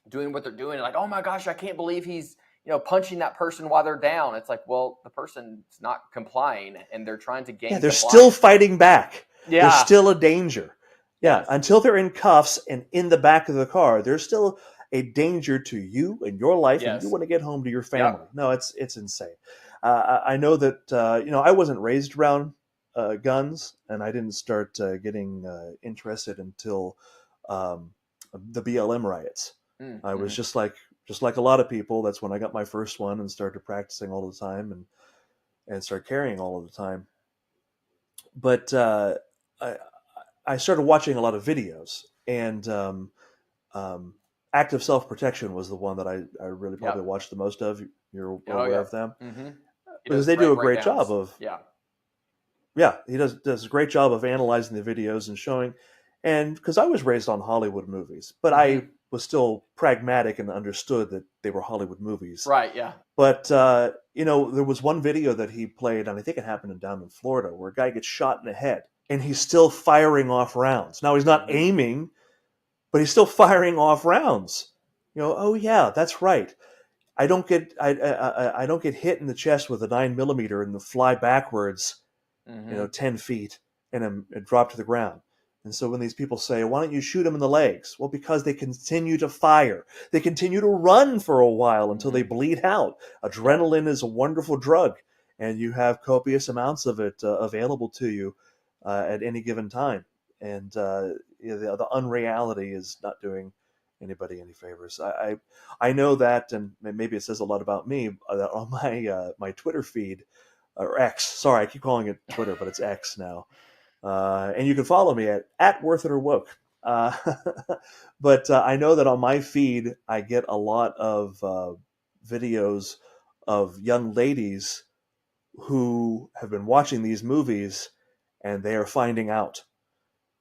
doing what they're doing. Like, oh my gosh, I can't believe he's punching that person while they're down. It's like, well, the person's not complying, and they're trying to Yeah, gain they're still compliance. fighting back. There's Yeah. still a danger. Yeah, Yes. until they're in cuffs and in the back of the car, there's still a danger to you and your life, and you Yes. want to get home to your family. Yep. No, it's insane. I know that I wasn't raised around guns, and I didn't start getting interested until um, the BLM riots. I was Mm-hmm. just like a lot of people. That's when I got my first one and started practicing all the time, and started carrying all of the time. But I, I started watching a lot of videos, and um, active self protection was the one that I really probably Yep. watched the most of. You're Oh, aware yeah. of them Mm-hmm. He because does they do great a great job breakdowns. of, Yeah. yeah, he does a great job of analyzing the videos and showing. And because I was raised on Hollywood movies, but I Mm-hmm. was still pragmatic and understood that they were Hollywood movies. Right. Yeah. But there was one video that he played, and I think it happened down in Florida, where a guy gets shot in the head, and he's still firing off rounds. Now he's not Mm-hmm. aiming, but he's still firing off rounds. Oh yeah, that's right. I don't get hit in the chest with a 9 millimeter and fly backwards, Mm-hmm. 10 feet, and drop to the ground. And so when these people say, "Why don't you shoot them in the legs?" Well, because they continue to fire. They continue to run for a while until they Mm-hmm. bleed out. Yeah. Adrenaline is a wonderful drug, and you have copious amounts of it available to you at any given time. And the unreality is not doing anybody any favors. I know that, and maybe it says a lot about me that on my Twitter feed, or X. Sorry, I keep calling it Twitter, but it's X now. And you can follow me at Worth It or Woke. Uh, but I know that on my feed, I get a lot of videos of young ladies who have been watching these movies, and they are finding out.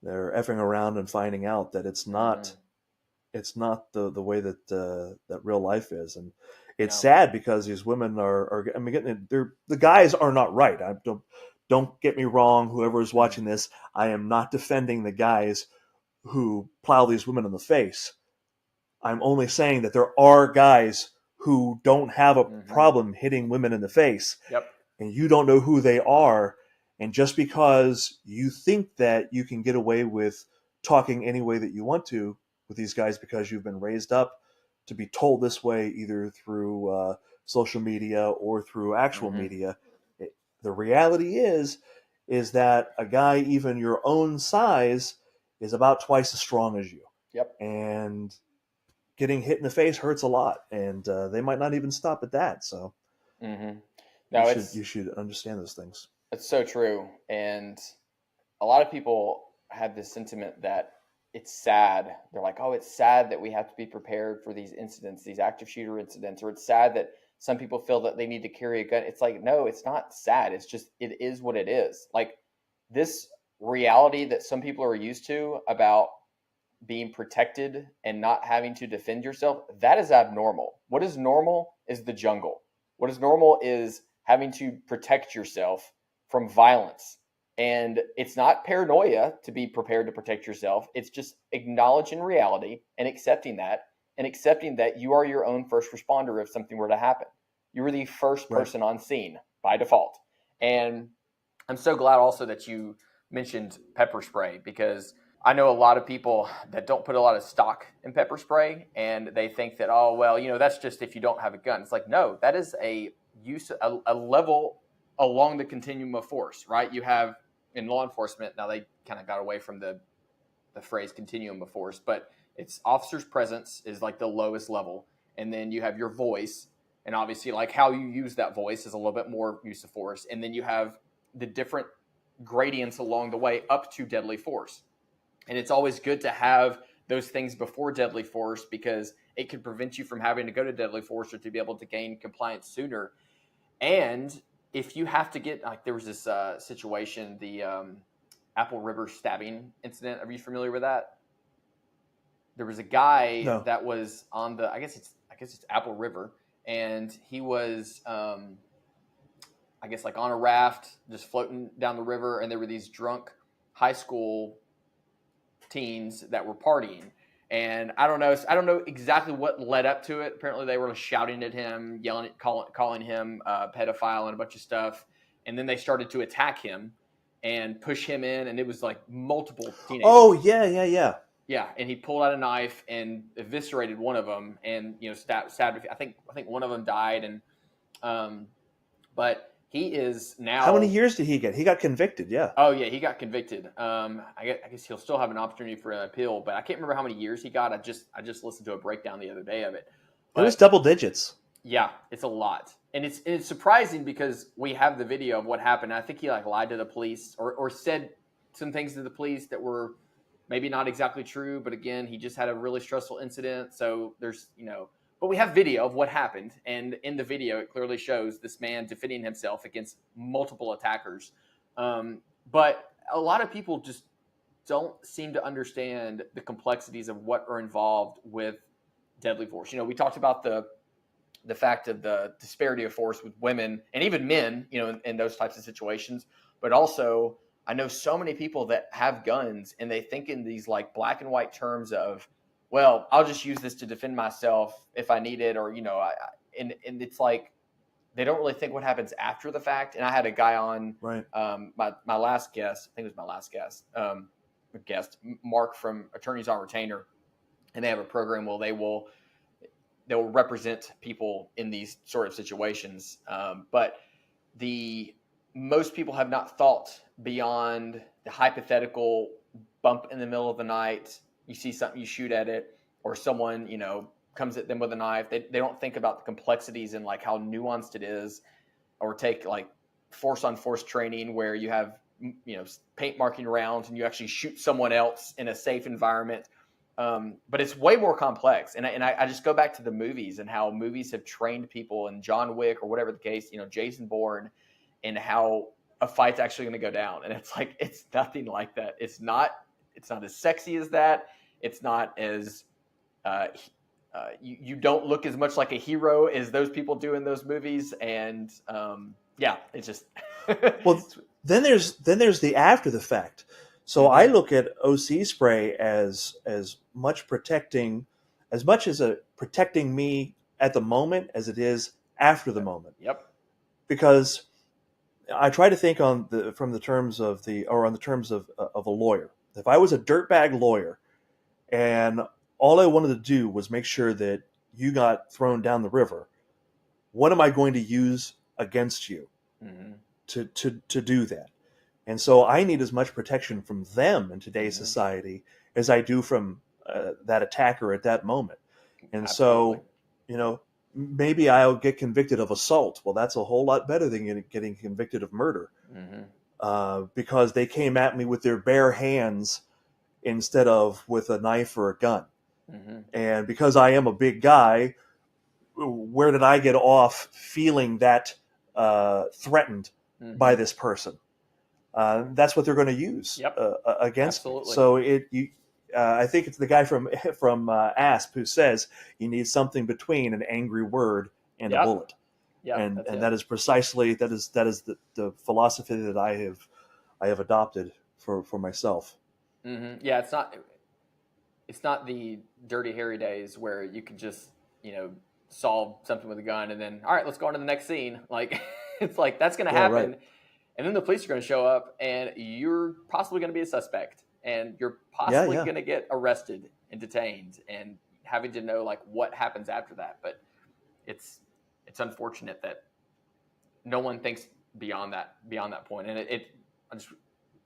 They're effing around and finding out that Mm-hmm. it's not the way that real life is, and it's Yeah. sad because these women are I mean, the guys are not right. I don't get me wrong. Whoever is Mm-hmm. watching this, I am not defending the guys who plow these women in the face. I'm only saying that there are guys who don't have a Mm-hmm. problem hitting women in the face, Yep. and you don't know who they are. And just because you think that you can get away with talking any way that you want to with these guys because you've been raised up to be told this way, either through social media or through actual Mm-hmm. media, the reality is that a guy even your own size is about twice as strong as you, Yep. and getting hit in the face hurts a lot, and they might not even stop at that. So Mm-hmm. you No, should it's you should understand those things. it's so true, and a lot of people have this sentiment that it's sad. They're like, oh, it's sad that we have to be prepared for these incidents, these active shooter incidents, or it's sad that some people feel that they need to carry a gun. It's like, no, it's not sad. It's just, it is what it is. Like this reality that some people are used to about being protected and not having to defend yourself, that is abnormal. What is normal is the jungle. What is normal is having to protect yourself from violence. And it's not paranoia to be prepared to protect yourself. It's just acknowledging reality and accepting that you are your own first responder if something were to happen. You were the first Right. person on scene by default. And I'm so glad also that you mentioned pepper spray, because I know a lot of people that don't put a lot of stock in pepper spray, and they think that, oh, well, that's just if you don't have a gun. It's like, no, that is a level along the continuum of force, right? You have in law enforcement, now they kind of got away from the phrase continuum of force, but it's officer's presence is like the lowest level. And then you have your voice, and obviously like how you use that voice is a little bit more use of force. And then you have the different gradients along the way up to deadly force. And it's always good to have those things before deadly force, because it can prevent you from having to go to deadly force or to be able to gain compliance sooner. And if you have to get, like there was this situation, the Apple River stabbing incident. Are you familiar with that? There was a guy No. that was on the, I guess it's Apple River, and he was, I guess like on a raft, just floating down the river, and there were these drunk high school teens that were partying. And I don't know exactly what led up to it. Apparently they were shouting at him, yelling at, calling him a pedophile and a bunch of stuff. And then they started to attack him and push him in, and it was like multiple teenagers. Oh, yeah. Yeah, and he pulled out a knife and eviscerated one of them, and stabbed. I think one of them died, and but he is now. How many years did he get? He got convicted. Yeah. Oh yeah, he got convicted. I guess he'll still have an opportunity for an appeal, but I can't remember how many years he got. I just listened to a breakdown the other day of it. It was But double digits. yeah, it's a lot, and it's surprising because we have the video of what happened. I think he like lied to the police or said some things to the police that were maybe not exactly true. But again, he just had a really stressful incident. So there's but we have video of what happened, and in the video, it clearly shows this man defending himself against multiple attackers. But a lot of people just don't seem to understand the complexities of what are involved with deadly force. We talked about the fact of the disparity of force with women and even men, in those types of situations. But also, I know so many people that have guns, and they think in these like black and white terms of, well, I'll just use this to defend myself if I need it, or and it's like they don't really think what happens after the fact. And I had a guy on, Right. My last guest, I think it was my last guest, Mark from Attorneys on Retainer, and they have a program where they'll represent people in these sort of situations. But most people have not thought beyond the hypothetical bump in the middle of the night. You see something, you shoot at it, or someone, comes at them with a knife. They don't think about the complexities and like how nuanced it is, or take like force on force training where you have, paint marking rounds and you actually shoot someone else in a safe environment. But it's way more complex. And I just go back to the movies and how movies have trained people, in John Wick or whatever the case, Jason Bourne, and how a fight's actually going to go down. And it's like, it's nothing like that. It's not as sexy as that. It's not as, you don't look as much like a hero as those people do in those movies. And it's just, Well, then there's the after the fact. So I look at OC spray as much as protecting me at the moment as it is after the moment. Yep. Because I try to think on the terms of a lawyer. If I was a dirtbag lawyer and all I wanted to do was make sure that you got thrown down the river, what am I going to use against you to do that? And so I need as much protection from them in today's society as I do from that attacker at that moment. And Absolutely. so, maybe I'll get convicted of assault. Well, that's a whole lot better than getting convicted of murder. because they came at me with their bare hands instead of with a knife or a gun. Mm-hmm. And because I am a big guy, where did I get off feeling that threatened by Mm-hmm. this person? That's what they're going to use Yep. against me. Absolutely. So I think it's the guy from Asp who says you need something between an angry word and a Yep. bullet, Yep. That's and it. that is precisely the philosophy that I have adopted for myself. Mm-hmm. Yeah. It's not the Dirty Harry days where you can just, solve something with a gun and then, all right, let's go on to the next scene. Like, it's like that's going to Yeah, right. happen. And then the police are going to show up and you're possibly going to be a suspect and you're Yeah, possibly yeah. going to get arrested and detained and having to know like what happens after that. But it's, it's unfortunate that no one thinks beyond that point. And it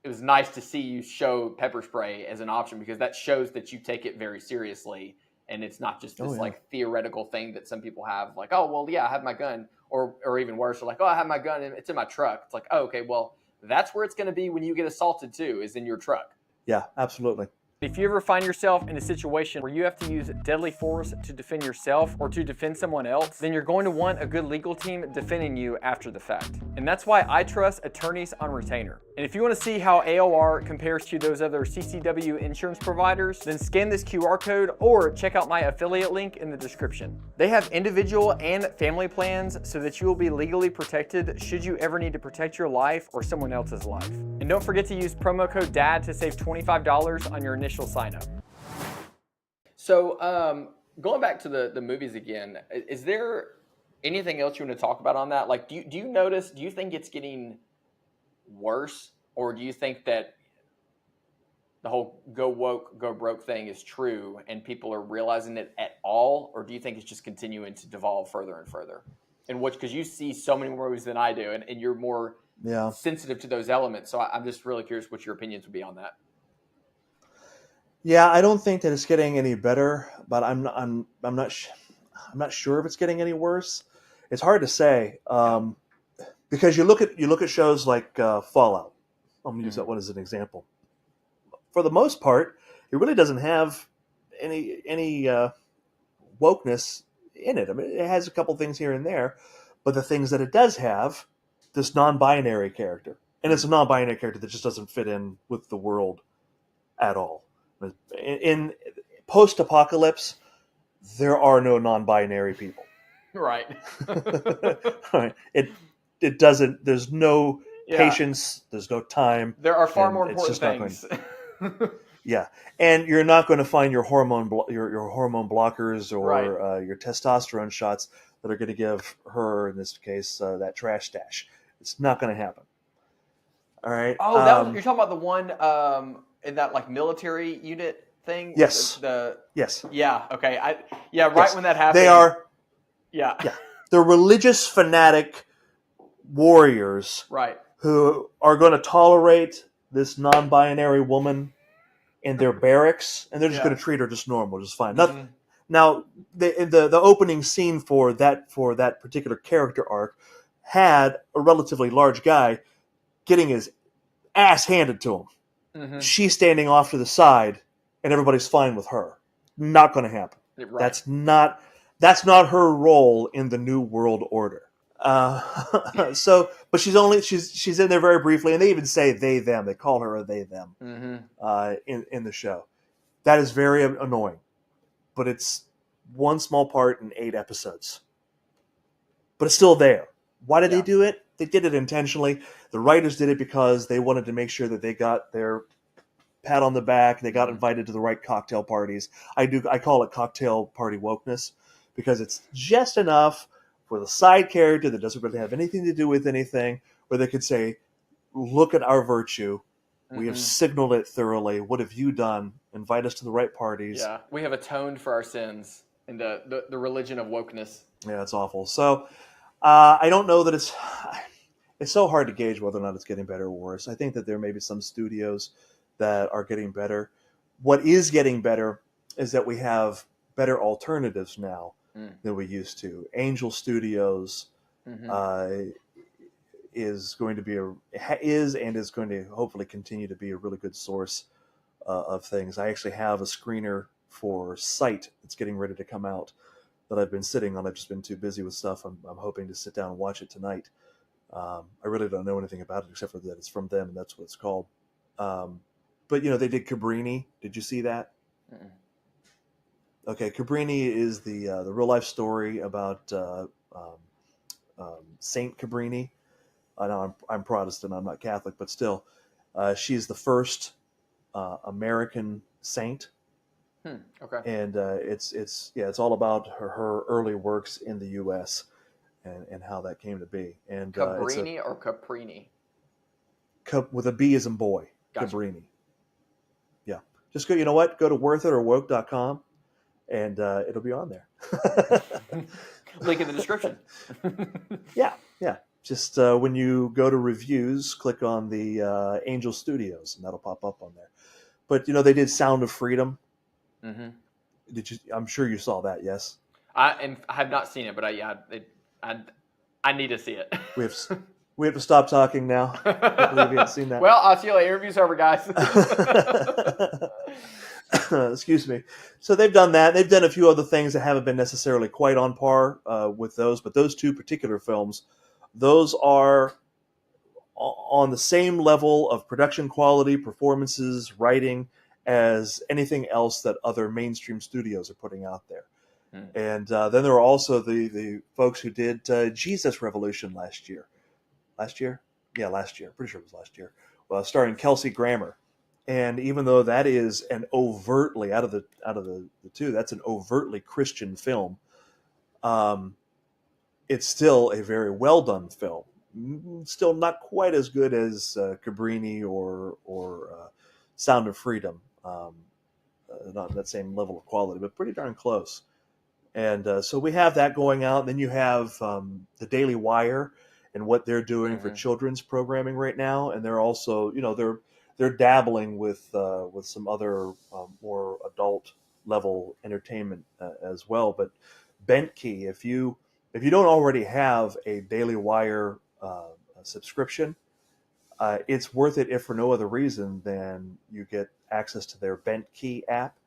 was nice to see you show pepper spray as an option because that shows that you take it very seriously and it's not just Oh, this yeah. like theoretical thing that some people have like, oh well, yeah, I have my gun, or even worse, they're like, oh, I have my gun and it's in my truck. It's like, oh, okay, well, that's where it's going to be when you get assaulted too, is in your truck. Yeah, absolutely. If you ever find yourself in a situation where you have to use deadly force to defend yourself or to defend someone else, then you're going to want a good legal team defending you after the fact. And that's why I trust attorneys on retainer. And if you want to see how AOR compares to those other CCW insurance providers, then scan this QR code or check out my affiliate link in the description. They have individual and family plans so that you will be legally protected should you ever need to protect your life or someone else's life. And don't forget to use promo code DAD to save $25 on your initial sign up. So, going back to the movies again, is there anything else you want to talk about on that? Like, do you think it's getting worse, or do you think that the whole go woke, go broke thing is true and people are realizing it at all, or do you think it's just continuing to devolve further and further? And which, because you see so many more movies than I do, and you're more Yeah. sensitive to those elements. So I'm just really curious what your opinions would be on that. Yeah, I don't think that it's getting any better, but I'm not sure if it's getting any worse. It's hard to say Yeah. because you look at shows like Fallout. I'm going to use that Mm-hmm. one as an example. For the most part, it really doesn't have any wokeness in it. I mean, it has a couple things here and there, but the things that it does have, this non-binary character, and it's a non-binary character that just doesn't fit in with the world at all. In post-apocalypse, there are no non-binary people. Right. Right. It doesn't. There's no Yeah. patience. There's no time, There are far and more it's important just not going. things. Yeah, and you're not going to find your your hormone blockers Right. or your testosterone shots that are going to give her, in this case, that trash stash. It's not going to happen. All right. Oh, that was you're talking about the one in that like military unit thing. Yes. The Yes. yeah. Okay. Yeah. Right Yes. when that They happened. are. Yeah. Yeah. They're religious fanatic warriors Right. who are going to tolerate this non-binary woman in their barracks, and they're just Yeah. going to treat her just normal, just fine. Mhm. Now, the opening scene for that particular character arc had a relatively large guy getting his ass handed to him. Mhm. She's standing off to the side, and everybody's fine with her. Not going to happen. Right. That's not her role in the New World Order. But she's in there very briefly, and they even say they them. They call her a they them in the show. That is very annoying, but it's one small part in 8 episodes. But it's still there. Why did they do it? They did it intentionally. The writers did it because they wanted to make sure that they got their pat on the back. They got invited to the right cocktail parties. I call it cocktail party wokeness because it's just enough for the side character that doesn't really have anything to do with anything, where they could say, look at our virtue. We have signaled it thoroughly. What have you done? Invite us to the right parties. Yeah, we have atoned for our sins in the religion of wokeness. Yeah, it's awful. So I don't know that it's so hard to gauge whether or not it's getting better or worse. I think that there may be some studios that are getting better. What is getting better is that we have better alternatives now than we used to. Angel Studios, is going to be is going to hopefully continue to be a really good source of things. I actually have a screener for Sight that's getting ready to come out that I've been sitting on. I've just been too busy with stuff. I'm hoping to sit down and watch it tonight. I really don't know anything about it except for that it's from them and that's what it's called. But they did Cabrini. Did you see that? Mm-mm. Okay, Cabrini is the real life story about Saint Cabrini. I know I'm Protestant. I'm not Catholic, but still, she's the first American saint, Okay. and it's all about her early works in the U.S. and how that came to be. And it's a Cabrini or Caprini? with a B as in boy, Gotcha. Cabrini. Yeah, just go. You know what? Go to worthitourwoke.com and it'll be on there. Link in the description. Yeah, yeah. Just when you go to reviews, click on the Angel Studios, and that'll pop up on there. But they did Sound of Freedom. Mm-hmm. Did you? I'm sure you saw that. Yes. I have not seen it, but I need to see it. We have we have to stop talking now. Can't believe you haven't seen that. Well, I'll see you later. Interview's over, guys. Excuse me. So they've done that. They've done a few other things that haven't been necessarily quite on par with those, but those two particular films, those are on the same level of production quality, performances, writing as anything else that other mainstream studios are putting out there. And then there are also the folks who did Jesus Revolution last year. Last year? Yeah, last year. Pretty sure it was last year. Well, starring Kelsey Grammer. And even though that is an overtly out of the two, that's an overtly Christian film. It's still a very well done film. Still not quite as good as Cabrini or Sound of Freedom. Not that same level of quality, but pretty darn close. And so we have that going out. Then you have the Daily Wire and what they're doing for children's programming right now, and they're also they're dabbling with some other more adult level entertainment as well. But Bentkey, if you don't already have a Daily Wire subscription, it's worth it if for no other reason than you get access to their Bentkey app,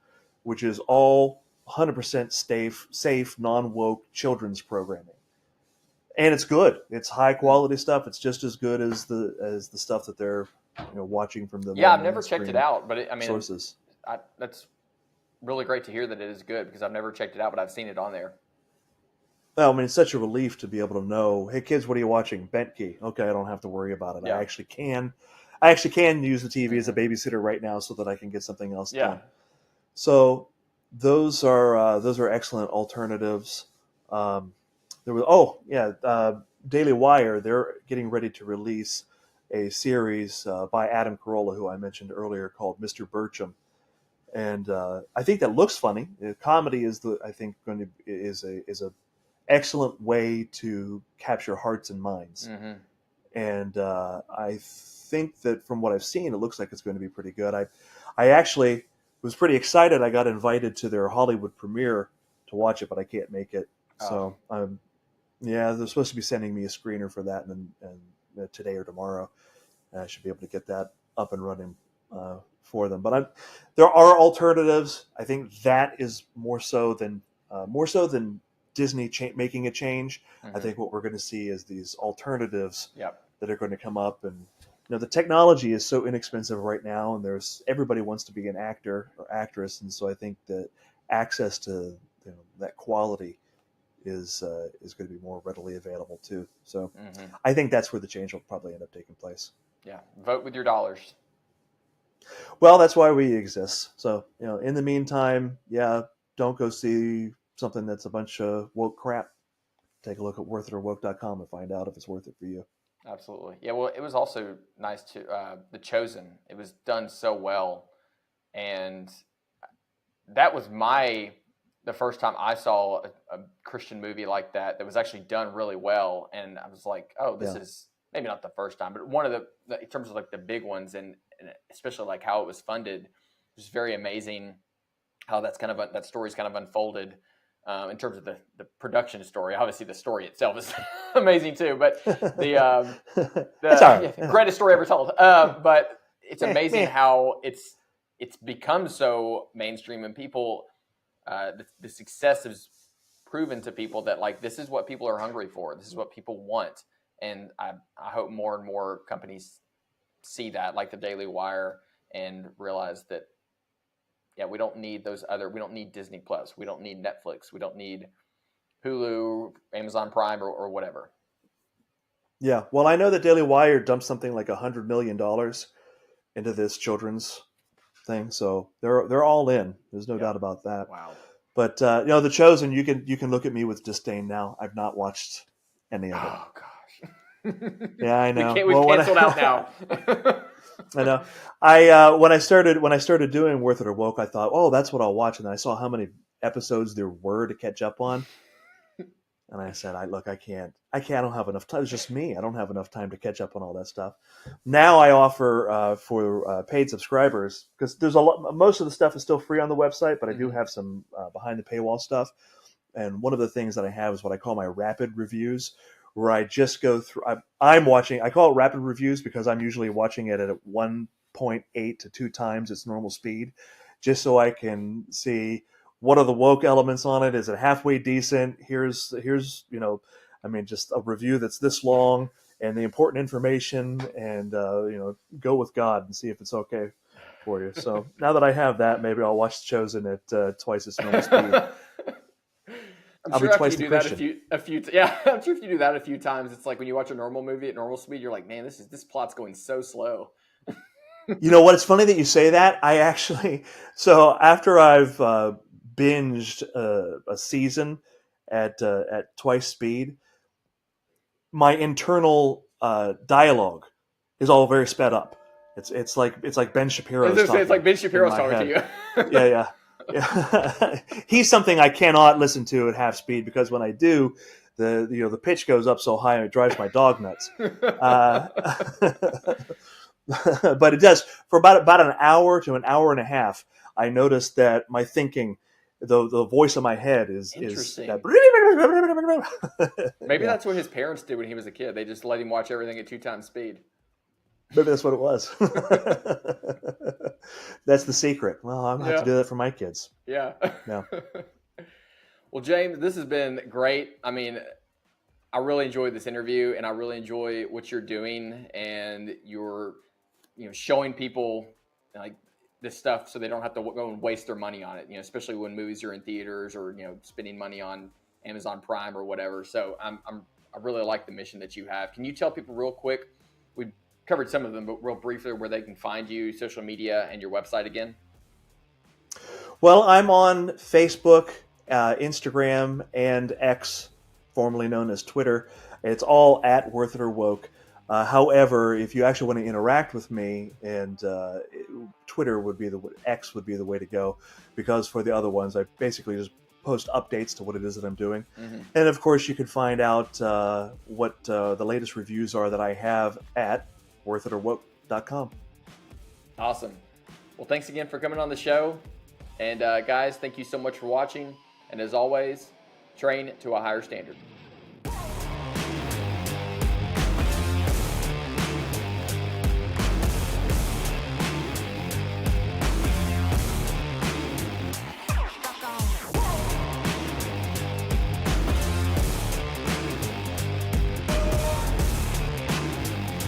which is all 100% safe, non-woke children's programming. And it's good. It's high quality stuff. It's just as good as the stuff that they're watching from the Yeah, I've never checked it out, but sources. That's really great to hear that it is good because I've never checked it out, but I've seen it on there. Well, I mean, it's such a relief to be able to know, hey kids, what are you watching? Bentkey. Okay, I don't have to worry about it. Yeah. I actually can use the TV as a babysitter right now so that I can get something else done. So those are excellent alternatives. Daily Wire. They're getting ready to release a series by Adam Carolla, who I mentioned earlier, called Mr. Burcham, and I think that looks funny. Comedy is a excellent way to capture hearts and minds, and I think that from what I've seen, it looks like it's going to be pretty good. I actually was pretty excited. I got invited to their Hollywood premiere to watch it, but I can't make it. So they're supposed to be sending me a screener for that, and today or tomorrow, and I should be able to get that up and running for them. But there are alternatives. I think that is more so than Disney making a change. I think what we're going to see is these alternatives that are going to come up, and the technology is so inexpensive right now, and everybody wants to be an actor or actress, and so I think that access to that quality is going to be more readily available too. So I think that's where the change will probably end up taking place. Yeah, vote with your dollars. Well, that's why we exist. So in the meantime, don't go see something that's a bunch of woke crap. Take a look at worthitourwoke.com and find out if it's worth it for you. Absolutely. Yeah, well, it was also nice to The Chosen. It was done so well, and that was the first time I saw a Christian movie like that was actually done really well, and I was like, oh, this is maybe not the first time, but one of the in terms of like the big ones, and especially like how it was funded, it was very amazing how that story's kind of unfolded in terms of the production story. Obviously, the story itself is amazing too, but the It's all right. greatest story ever told. But it's amazing Meh. how it's become so mainstream, and people the success has proven to people that like this is what people are hungry for. This is what people want, and I hope more and more companies see that, like the Daily Wire, and realize that we don't need we don't need Disney Plus, we don't need Netflix, we don't need Hulu, Amazon Prime, or whatever. Yeah, well, I know that Daily Wire dumped something like $100 million into this children's thing, so they're all in. There's no doubt about that. Wow. But The Chosen, you can look at me with disdain now. I've not watched any of it. Oh gosh. Yeah, I know. We've canceled out now. I know. When I started doing Worth It or Woke, I thought, oh, that's what I'll watch, and then I saw how many episodes there were to catch up on, and I said, I can't. I don't have enough time. It's just me. I don't have enough time to catch up on all that stuff. Now I offer for paid subscribers, because there's a lot. Most of the stuff is still free on the website, but I do have some behind the paywall stuff. And one of the things that I have is what I call my rapid reviews, where I just go through. I'm watching. I call it rapid reviews because I'm usually watching it at 1.8 to 2 times its normal speed, just so I can see what are the woke elements on it. Is it halfway decent? Here's just a review that's this long and the important information, and go with God and see if it's okay for you. So now that I have that, maybe I'll watch The Chosen at twice its normal speed. I'm sure after you do that I'm sure if you do that a few times, it's like when you watch a normal movie at normal speed, you're like, man, this plot's going so slow. You know what? It's funny that you say that. So after I've binged a season at twice speed, my internal dialogue is all very sped up. It's like Ben Shapiro's talking. It's like Ben Shapiro's talking to you. Yeah. He's something I cannot listen to at half speed, because when I do, the pitch goes up so high and it drives my dog nuts. But it does for about an hour to an hour and a half. I noticed that my thinking, the voice in my head is that. Maybe that's what his parents did when he was a kid. They just let him watch everything at 2 times speed. Maybe that's what it was. That's the secret. Well, I'm going to have to do that for my kids. Yeah. Yeah. Well, James, this has been great. I mean, I really enjoyed this interview, and I really enjoy what you're doing, and you're, showing people like this stuff so they don't have to go and waste their money on it, especially when movies are in theaters or, spending money on Amazon Prime or whatever. So I really like the mission that you have. Can you tell people real quick, we covered some of them, but real briefly, where they can find you, social media, and your website again? Well, I'm on Facebook, Instagram, and X, formerly known as Twitter. It's all at Worth It or Woke. However, if you actually want to interact with me, and Twitter X would be the way to go, because for the other ones, I basically just post updates to what it is that I'm doing. Mm-hmm. And of course, you can find out what the latest reviews are that I have at worthitorwoke.com. Awesome. Well, thanks again for coming on the show. And guys, thank you so much for watching. And as always, train to a higher standard.